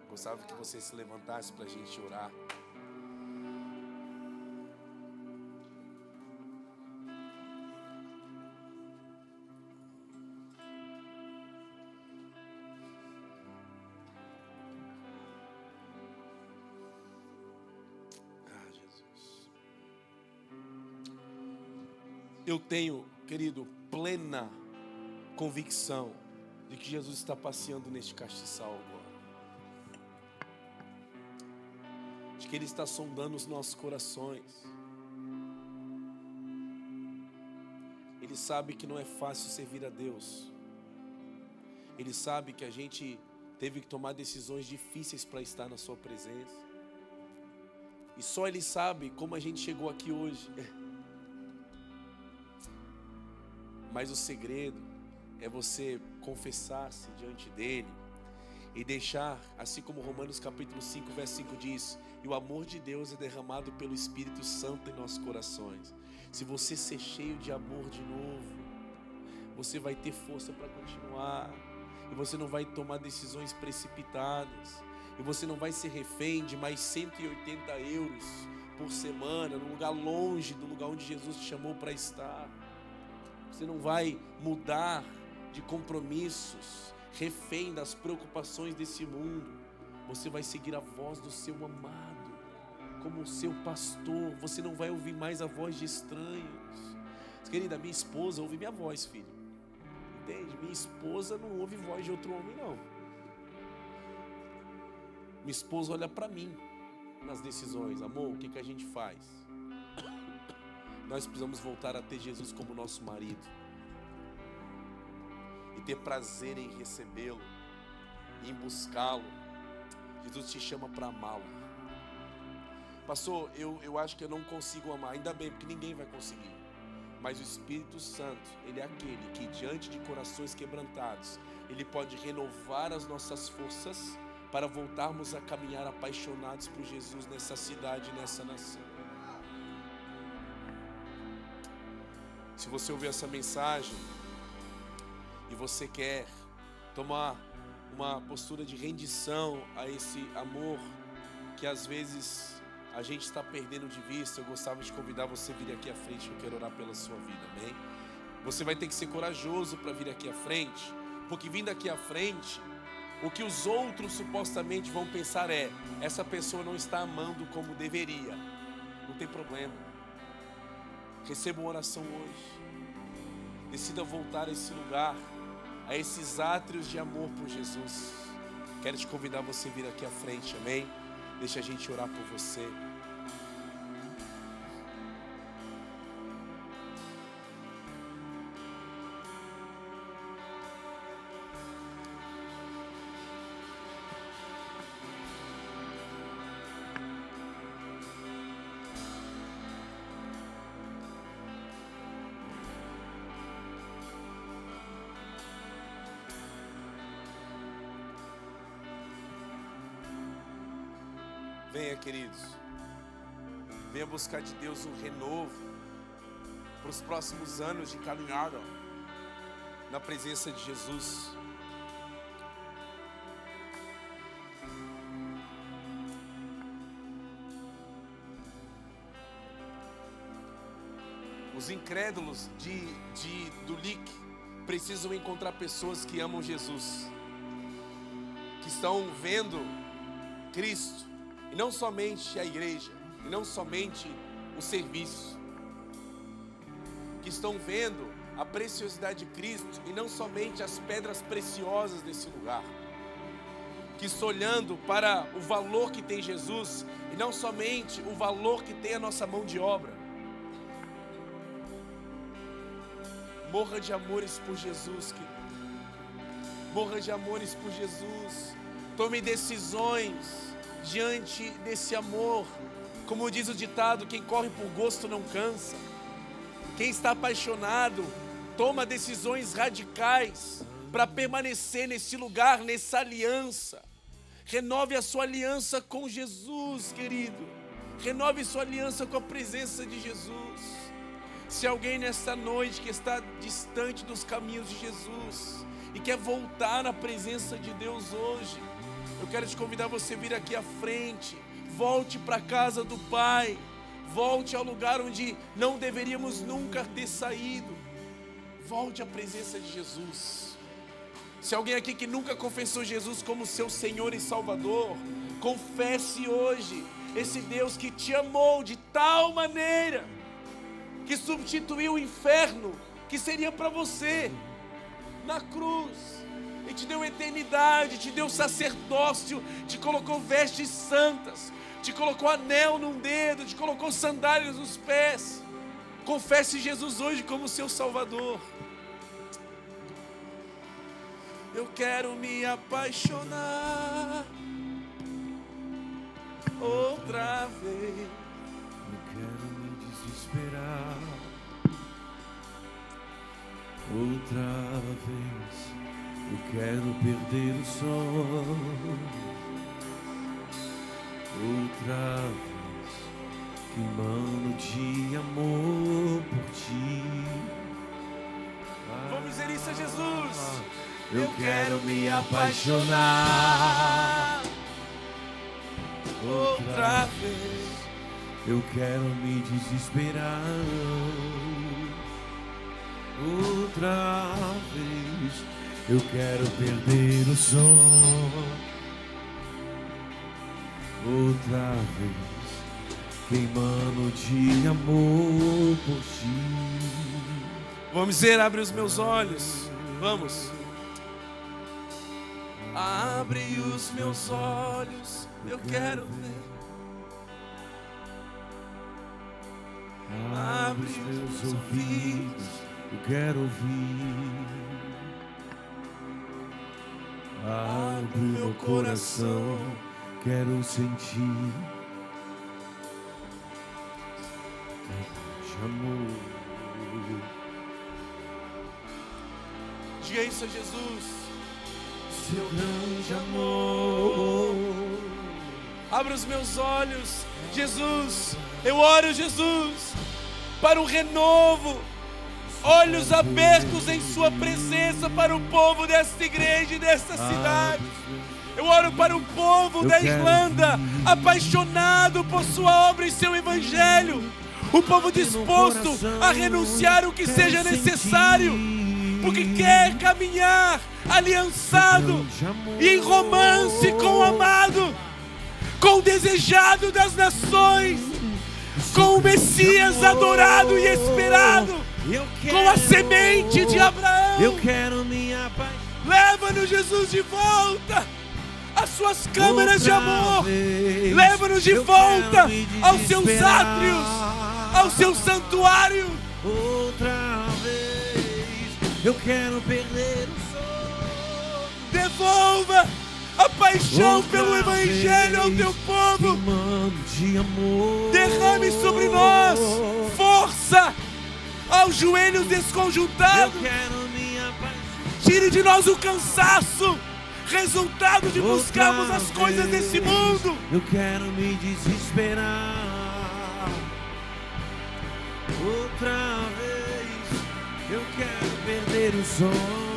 Gostava que você se levantasse para a gente orar. Eu tenho, querido, plena convicção de que Jesus está passeando neste castiçal agora. De que Ele está sondando os nossos corações. Ele sabe que não é fácil servir a Deus. Ele sabe que a gente teve que tomar decisões difíceis para estar na sua presença. E só Ele sabe como a gente chegou aqui hoje. Mas o segredo é você confessar-se diante dEle e deixar, assim como Romanos capítulo 5, verso 5 diz, e o amor de Deus é derramado pelo Espírito Santo em nossos corações. Se você ser cheio de amor de novo, você vai ter força para continuar, e você não vai tomar decisões precipitadas, e você não vai ser refém de mais 180 euros por semana, num lugar longe do lugar onde Jesus te chamou para estar. Você não vai mudar de compromissos, refém das preocupações desse mundo. Você vai seguir a voz do seu amado, como o seu pastor. Você não vai ouvir mais a voz de estranhos. Querida, minha esposa ouve minha voz, filho. Entende? Minha esposa não ouve voz de outro homem, não. Minha esposa olha para mim nas decisões. Amor, o que a gente faz? Nós precisamos voltar a ter Jesus como nosso marido e ter prazer em recebê-lo, em buscá-lo. Jesus te chama para amá-lo. Pastor, eu acho que eu não consigo amar. Ainda bem, porque ninguém vai conseguir. Mas o Espírito Santo, Ele é aquele que diante de corações quebrantados, Ele pode renovar as nossas forças para voltarmos a caminhar apaixonados por Jesus nessa cidade, nessa nação. Se você ouvir essa mensagem e você quer tomar uma postura de rendição a esse amor que às vezes a gente está perdendo de vista, eu gostava de convidar você a vir aqui à frente, eu quero orar pela sua vida, amém? Você vai ter que ser corajoso para vir aqui à frente, porque vindo aqui à frente, o que os outros supostamente vão pensar é: essa pessoa não está amando como deveria. Não tem problema. Receba uma oração hoje. Decida voltar a esse lugar, a esses átrios de amor por Jesus. Quero te convidar a você vir aqui à frente, amém? Deixa a gente orar por você. Venha, queridos, venha buscar de Deus um renovo para os próximos anos de caminhada na presença de Jesus. Os incrédulos do LIC precisam encontrar pessoas que amam Jesus, que estão vendo Cristo, e não somente a igreja, e não somente o serviço, que estão vendo a preciosidade de Cristo e não somente as pedras preciosas desse lugar, que estão olhando para o valor que tem Jesus e não somente o valor que tem a nossa mão de obra. Morra de amores por Jesus, querido. Morra de amores por Jesus. Tome decisões diante desse amor. Como diz o ditado, quem corre por gosto não cansa. Quem está apaixonado toma decisões radicais para permanecer nesse lugar, nessa aliança. Renove a sua aliança com Jesus, querido. Renove sua aliança com a presença de Jesus. Se alguém nesta noite que está distante dos caminhos de Jesus e quer voltar à presença de Deus hoje, eu quero te convidar a você vir aqui à frente. Volte para a casa do Pai. Volte ao lugar onde não deveríamos nunca ter saído. Volte à presença de Jesus. Se alguém aqui que nunca confessou Jesus como seu Senhor e Salvador, confesse hoje esse Deus que te amou de tal maneira que substituiu o inferno que seria para você na cruz. E te deu eternidade, te deu sacerdócio, te colocou vestes santas, te colocou anel num dedo, te colocou sandálias nos pés. Confesse Jesus hoje como seu Salvador. Eu quero me apaixonar outra vez. Eu quero me desesperar outra vez. Eu quero perder o sono outra vez, queimando de amor por ti. Vamos dizer isso a Jesus. Eu quero me apaixonar outra vez. Eu quero me desesperar outra vez. Eu quero perder o sono outra vez, queimando de amor por ti. Vamos dizer, abre os meus olhos. Vamos. Abre os meus olhos, eu quero ver. Abre os meus ouvidos, eu quero ouvir. Abre meu coração, quero sentir teu amor. Diga isso a Jesus. Seu grande amor. Abra os meus olhos, Jesus. Eu oro, Jesus, para um renovo. Olhos abertos em sua presença para o povo desta igreja e desta cidade. Eu oro para o povo da Irlanda, apaixonado por sua obra e seu evangelho. O povo disposto a renunciar o que seja necessário, porque quer caminhar aliançado e em romance com o amado, com o desejado das nações, com o Messias adorado e esperado, com a semente de Abraão. Eu quero me apaixonar. Leva-nos, Jesus, de volta às suas câmaras de amor. Leva-nos de volta aos seus átrios, ao seu santuário. Outra vez, eu quero perder o sono. Devolva a paixão pelo evangelho ao teu povo. De amor. Derrame sobre nós força aos joelhos desconjuntados. Eu quero me apaixonar. Tire de nós o cansaço, resultado de buscarmos as coisas desse mundo. Eu quero me desesperar outra vez. Eu quero perder o sono.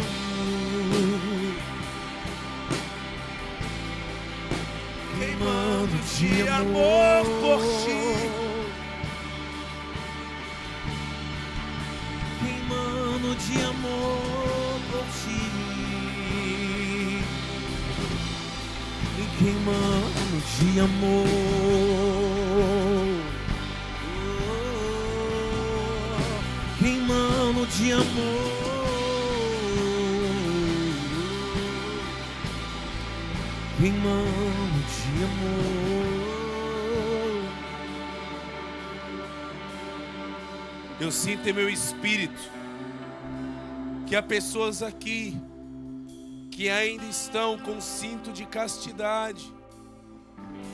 Queimando de amor por ti. Queimando de amor por ti. E queimando de amor. Queimando de amor. Queimando de amor. Eu sinto em meu espírito que há pessoas aqui que ainda estão com cinto de castidade,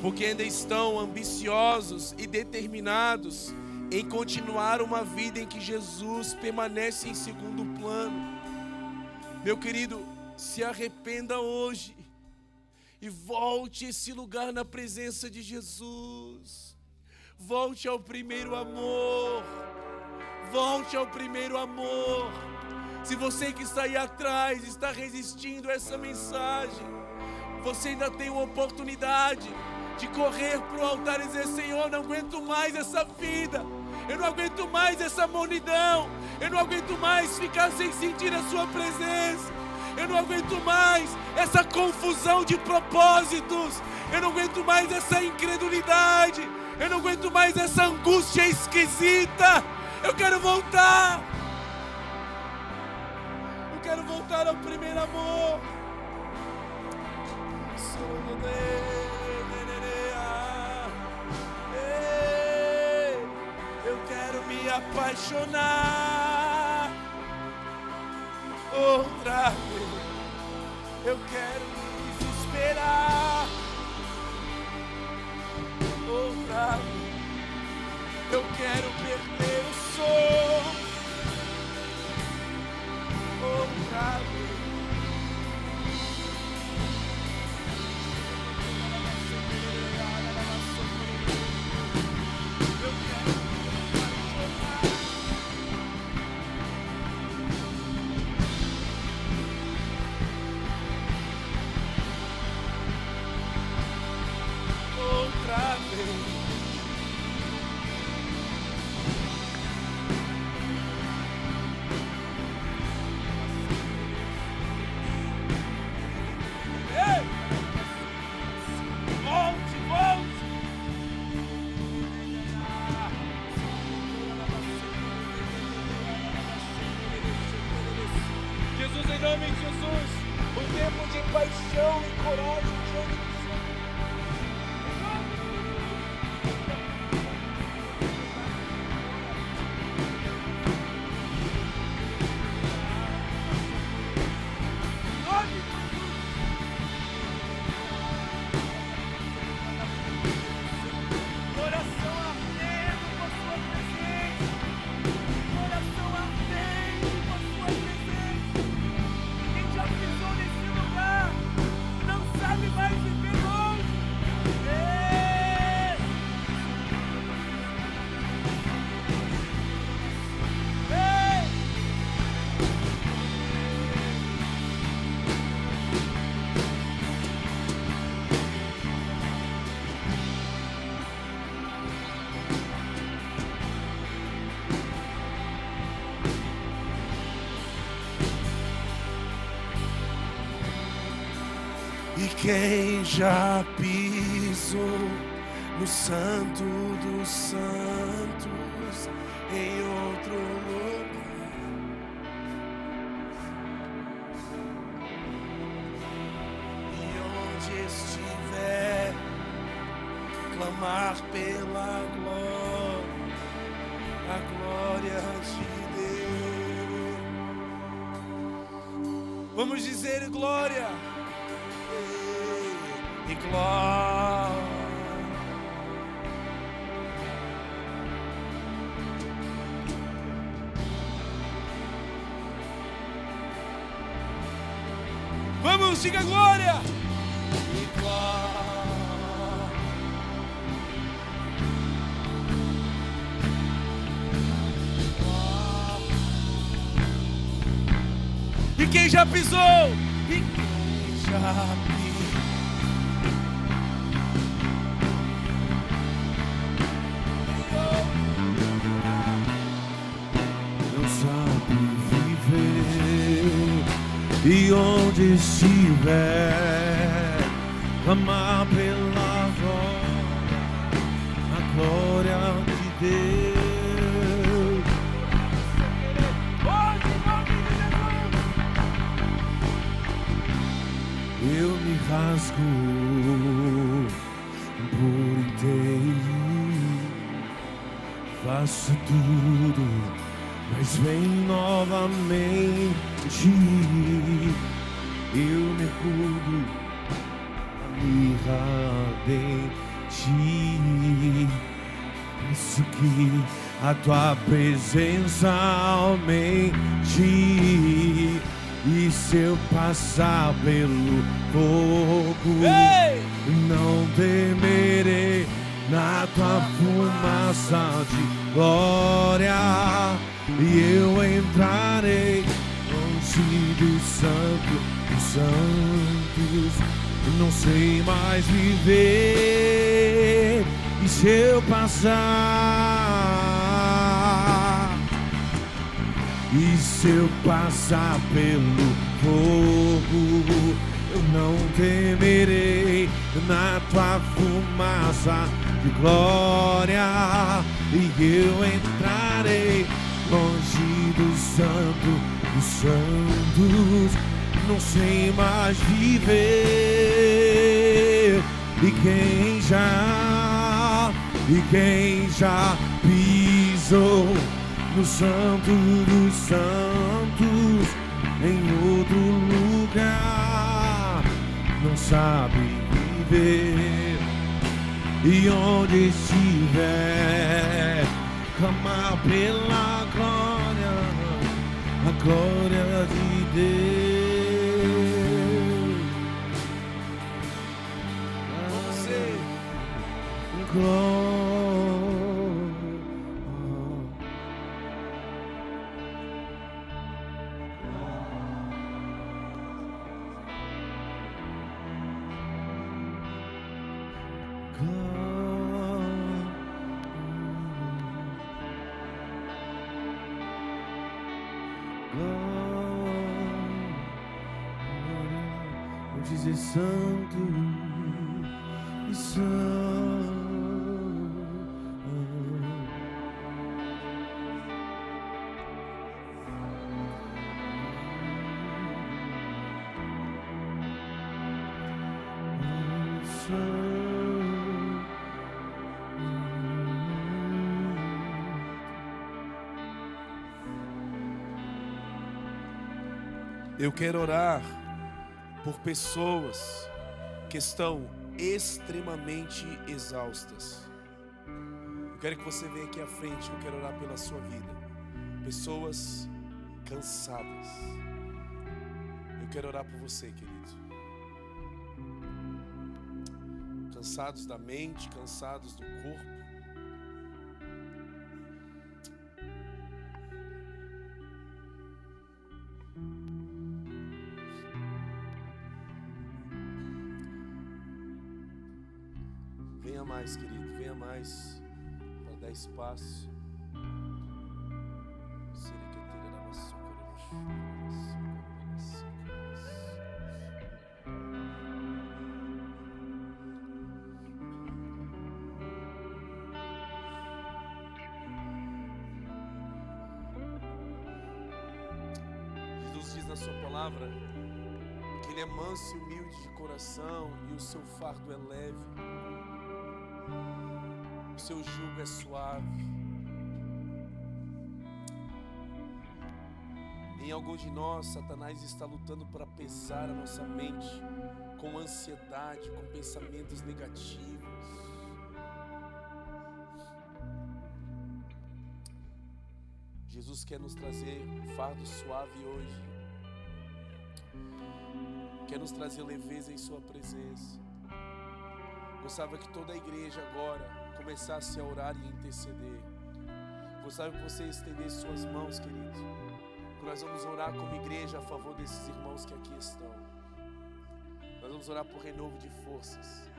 porque ainda estão ambiciosos e determinados em continuar uma vida em que Jesus permanece em segundo plano. Meu querido, se arrependa hoje e volte a esse lugar na presença de Jesus. Volte ao primeiro amor. Volte ao primeiro amor. Se você que está aí atrás está resistindo a essa mensagem, você ainda tem uma oportunidade de correr para o altar e dizer: Senhor, não aguento mais essa vida. Eu não aguento mais essa mornidão. Eu não aguento mais ficar sem sentir a sua presença. Eu não aguento mais essa confusão de propósitos. Eu não aguento mais essa incredulidade. Eu não aguento mais essa angústia esquisita. Eu quero voltar. Eu quero voltar ao primeiro amor. Eu quero me apaixonar outra vez. Eu quero me desesperar outra vez. Eu quero perder o sono outra vez. Jesus, em nome de Jesus, um tempo de paixão e coragem diante do Senhor. E quem já pisou no Santo dos Santos em outro lugar, e onde estiver, clamar pela glória, a glória de Deus. Vamos dizer glória. E glória. Vamos, diga glória. E glória. E quem já pisou? E quem já pisou? E onde estiver, clamar pela glória, a glória de Deus. Eu me rasgo por inteiro, faço tudo, mas vem novamente. Eu mergulho a mirra de ti. Penso que a tua presença aumente. E se eu passar pelo fogo, não temerei. Na tua fumaça de glória, e eu entrarei do Santo dos Santos, não sei mais viver. E se eu passar, e se eu passar pelo fogo, eu não temerei. Na tua fumaça de glória, e eu entrarei longe do Santo dos Santos, não sei mais viver. E quem já pisou Sou no santo dos santos, em outro lugar. Não sabe viver, e onde estiver, clamar pela glória, a glória de Deus. Você, Glória. Vou dizer santo e santo. eu quero orar por pessoas que estão extremamente exaustas. Eu quero que você venha aqui à frente, eu quero orar pela sua vida. Pessoas cansadas. Eu quero orar por você, querido. Cansados da mente, cansados do corpo. Venha mais, querido, venha mais para dar espaço. Jesus diz na sua palavra que Ele é manso e humilde de coração e o seu fardo é leve. O seu jugo é suave. Em alguns de nós, Satanás está lutando para pesar a nossa mente com ansiedade, com pensamentos negativos. Jesus quer nos trazer um fardo suave hoje. Quer nos trazer leveza em sua presença. Gostava que toda a igreja agora começasse a orar e interceder. Gostava que você estendesse suas mãos, querido. Nós vamos orar como igreja a favor desses irmãos que aqui estão. Nós vamos orar por renovo de forças.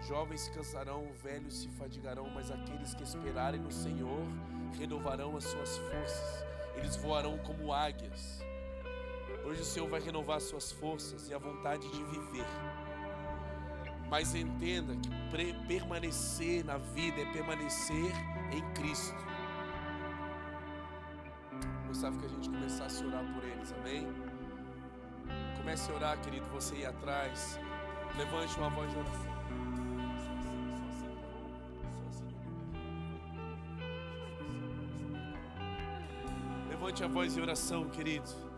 Jovens se cansarão, velhos se fadigarão, mas aqueles que esperarem no Senhor renovarão as suas forças. Eles voarão como águias. Hoje o Senhor vai renovar suas forças e a vontade de viver. Mas entenda que permanecer na vida é permanecer em Cristo. Gostava que a gente começasse a orar por eles, amém? Comece a orar, querido, você ir atrás. Levante uma voz de oração. Levante a voz de oração, querido.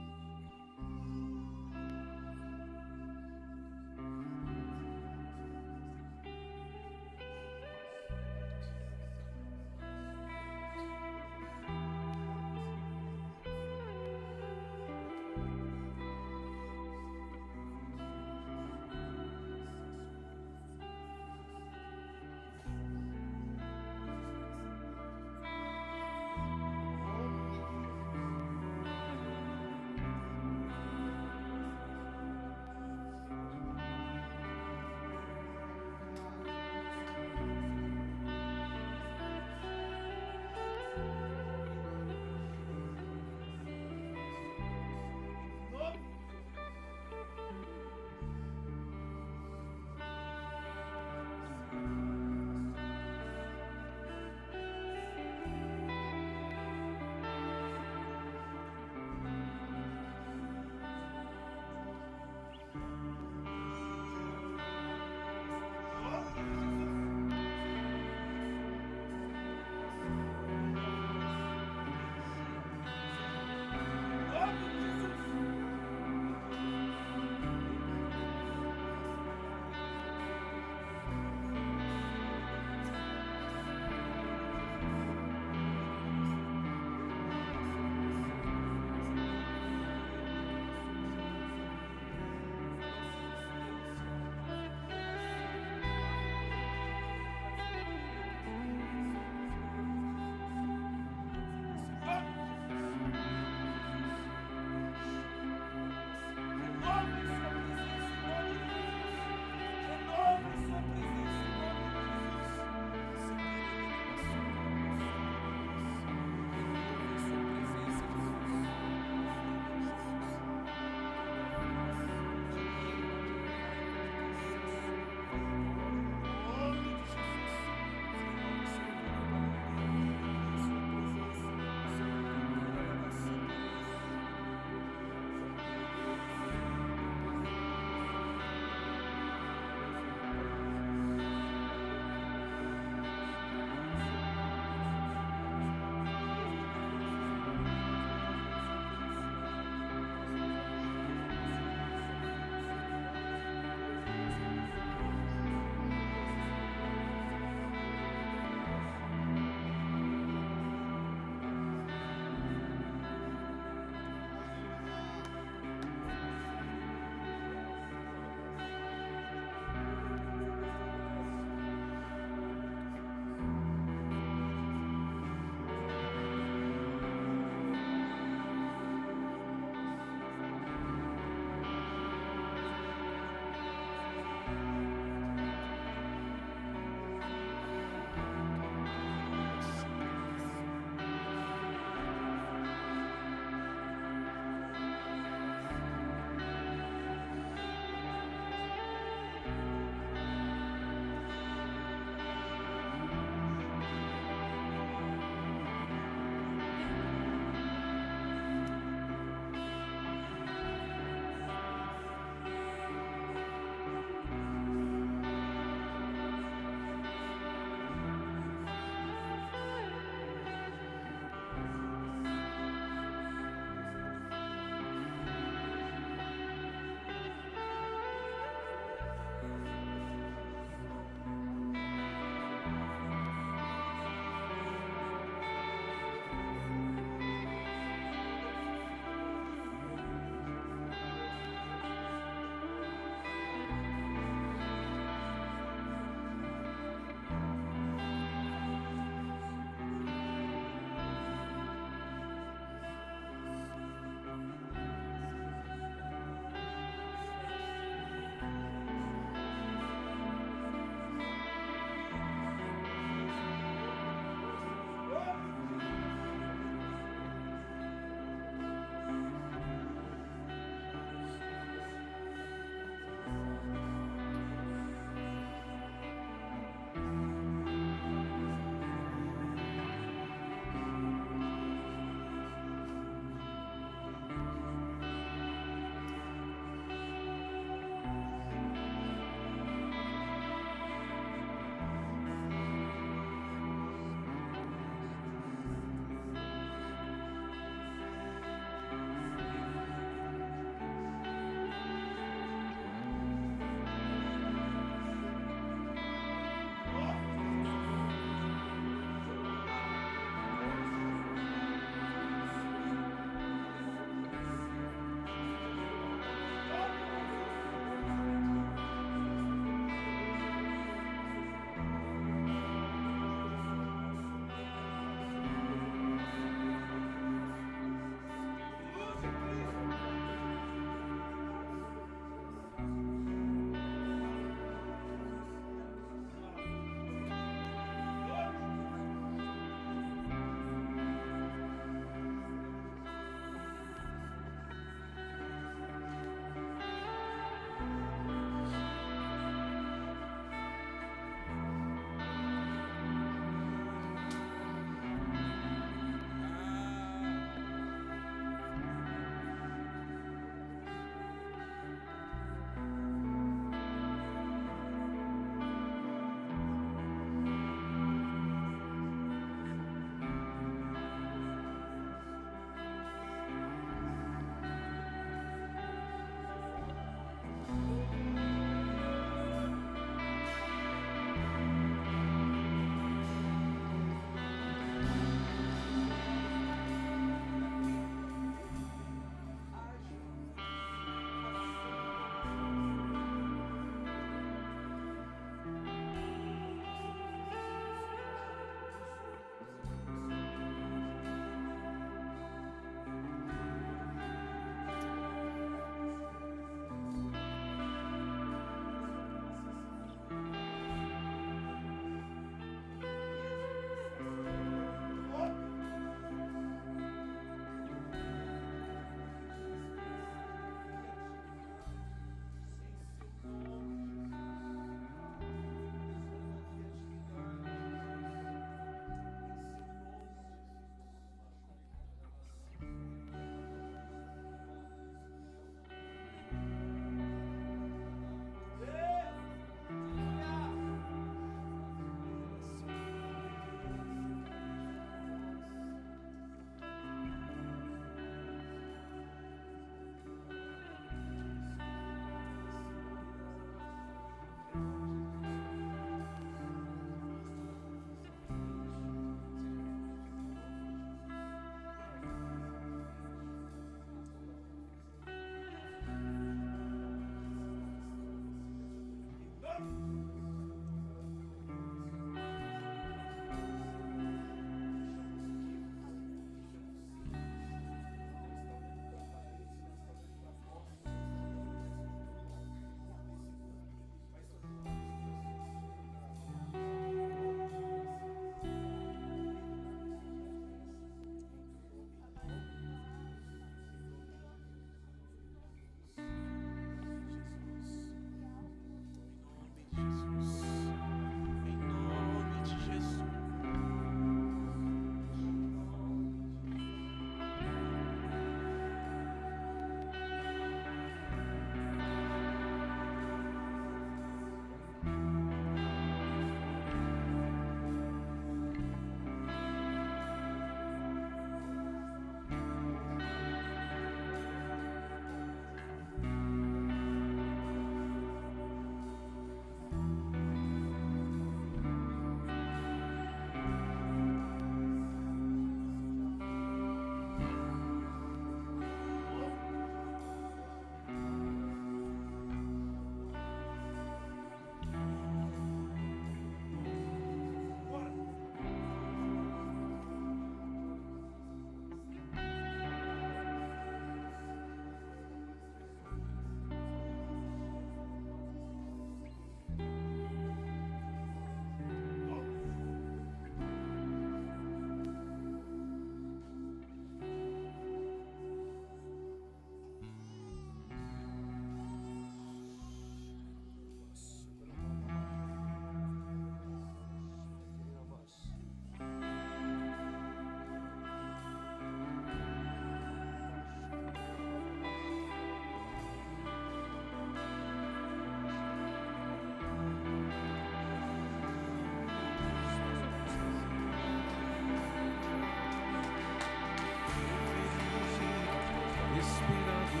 esperado,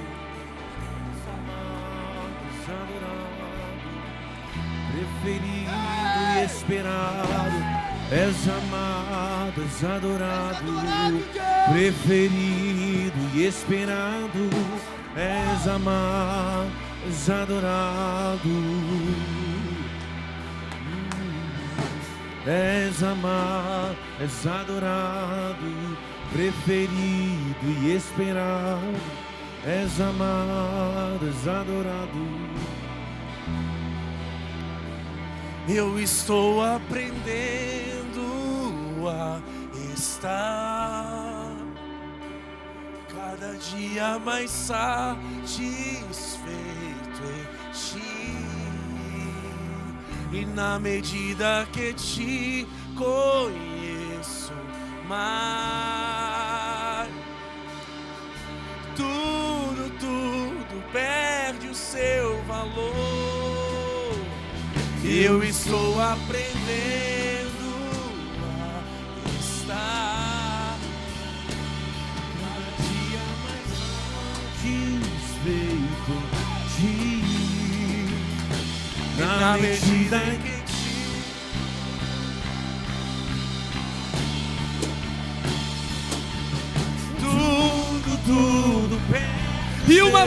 amados, adorado, preferido e esperado, és amado, és adorado, preferido e esperado, és amado, és adorado, és amado, és adorado, preferido e esperado, és amado, és adorado. Eu estou aprendendo a estar cada dia mais satisfeito em ti, e na medida que te conheço mais, tudo perde o seu valor. Eu estou aprendendo a estar cada dia mais satisfeito de na medida que tudo perde. E uma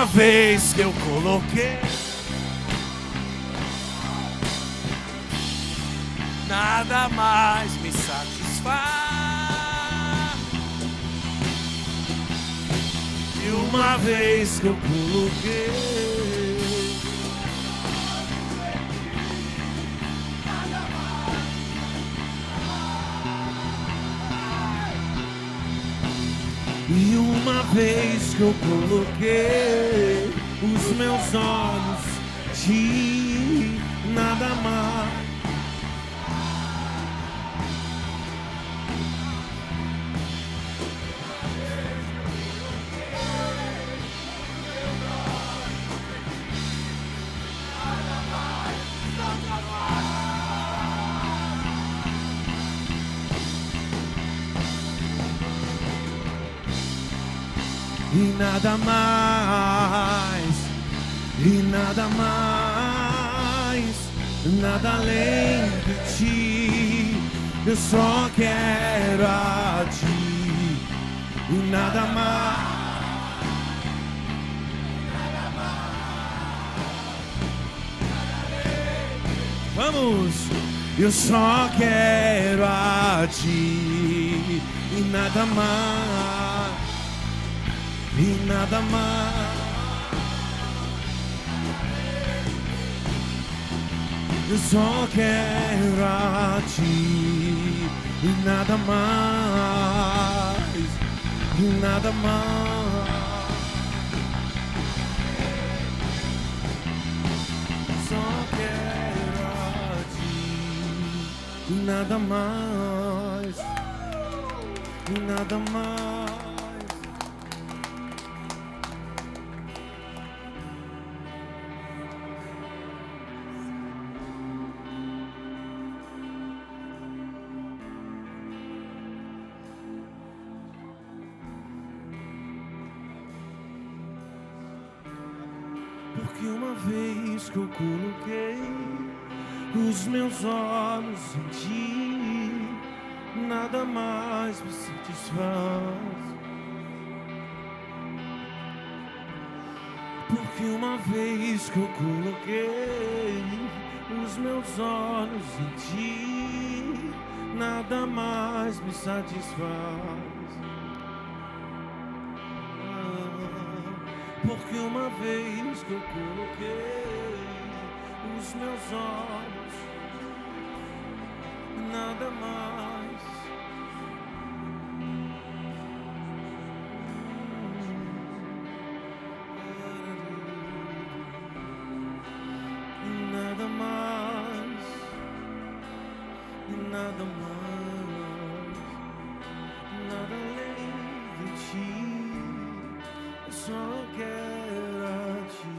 vez que eu coloquei, nada mais me satisfaz. E uma vez que eu coloquei, e uma vez que eu coloquei os meus olhos de nada mais. E nada mais, e nada mais, nada além de ti. Eu só quero a ti, e nada mais. Vamos! Eu só quero a ti, e nada mais, e nada mais. Eu só quero a ti, e nada mais, e nada mais. Só quero a ti, e nada mais, e nada mais. Porque uma vez que eu coloquei os meus olhos em ti, nada mais me satisfaz. Porque uma vez que eu coloquei os meus olhos em ti, nada mais me satisfaz. Porque uma vez que eu coloquei os meus olhos, nada mais. Nada mais, nada mais, nada além de ti. Só quero a ti.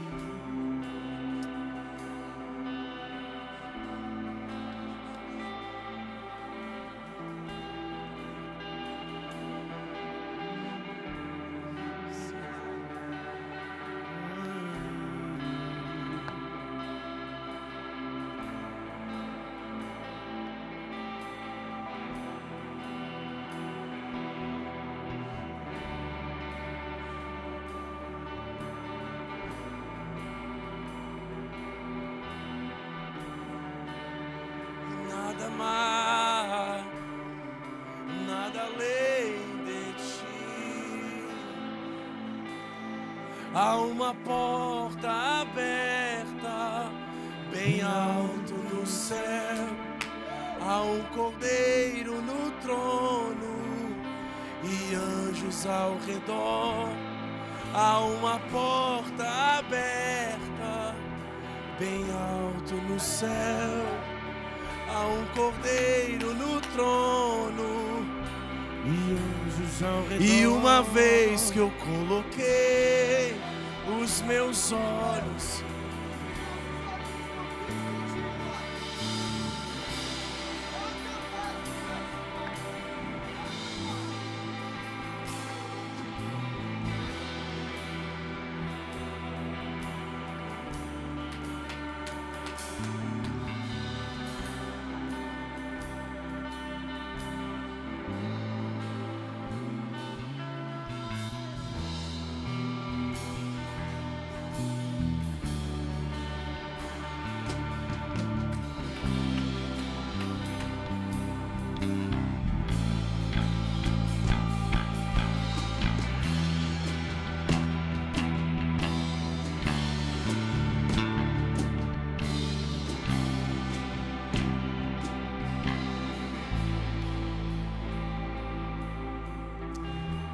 há uma porta aberta, bem alto no céu. Há um cordeiro no trono e anjos ao redor. Há uma porta aberta, bem alto no céu. Há um cordeiro no trono e anjos ao redor. E uma vez que eu coloquei os meus olhos,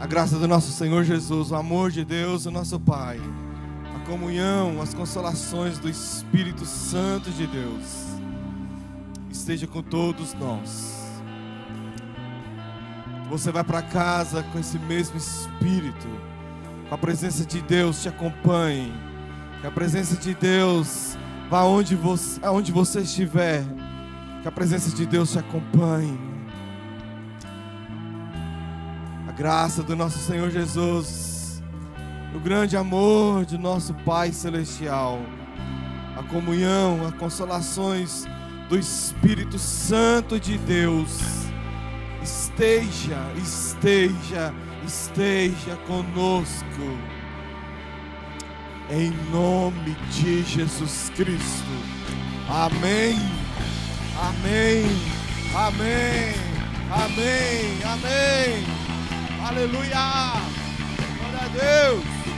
A graça do nosso Senhor Jesus, o amor de Deus, o nosso Pai, a comunhão, as consolações do Espírito Santo de Deus, esteja com todos nós. Você vai para casa com esse mesmo Espírito, com a presença de Deus te acompanhe, que a presença de Deus vá aonde você estiver, que a presença de Deus te acompanhe. A graça do nosso Senhor Jesus, o grande amor de nosso Pai Celestial, a comunhão, as consolações do Espírito Santo de Deus, esteja conosco, em nome de Jesus Cristo. Amém, amém, amém, amém, amém. Aleluia! Glória a Deus!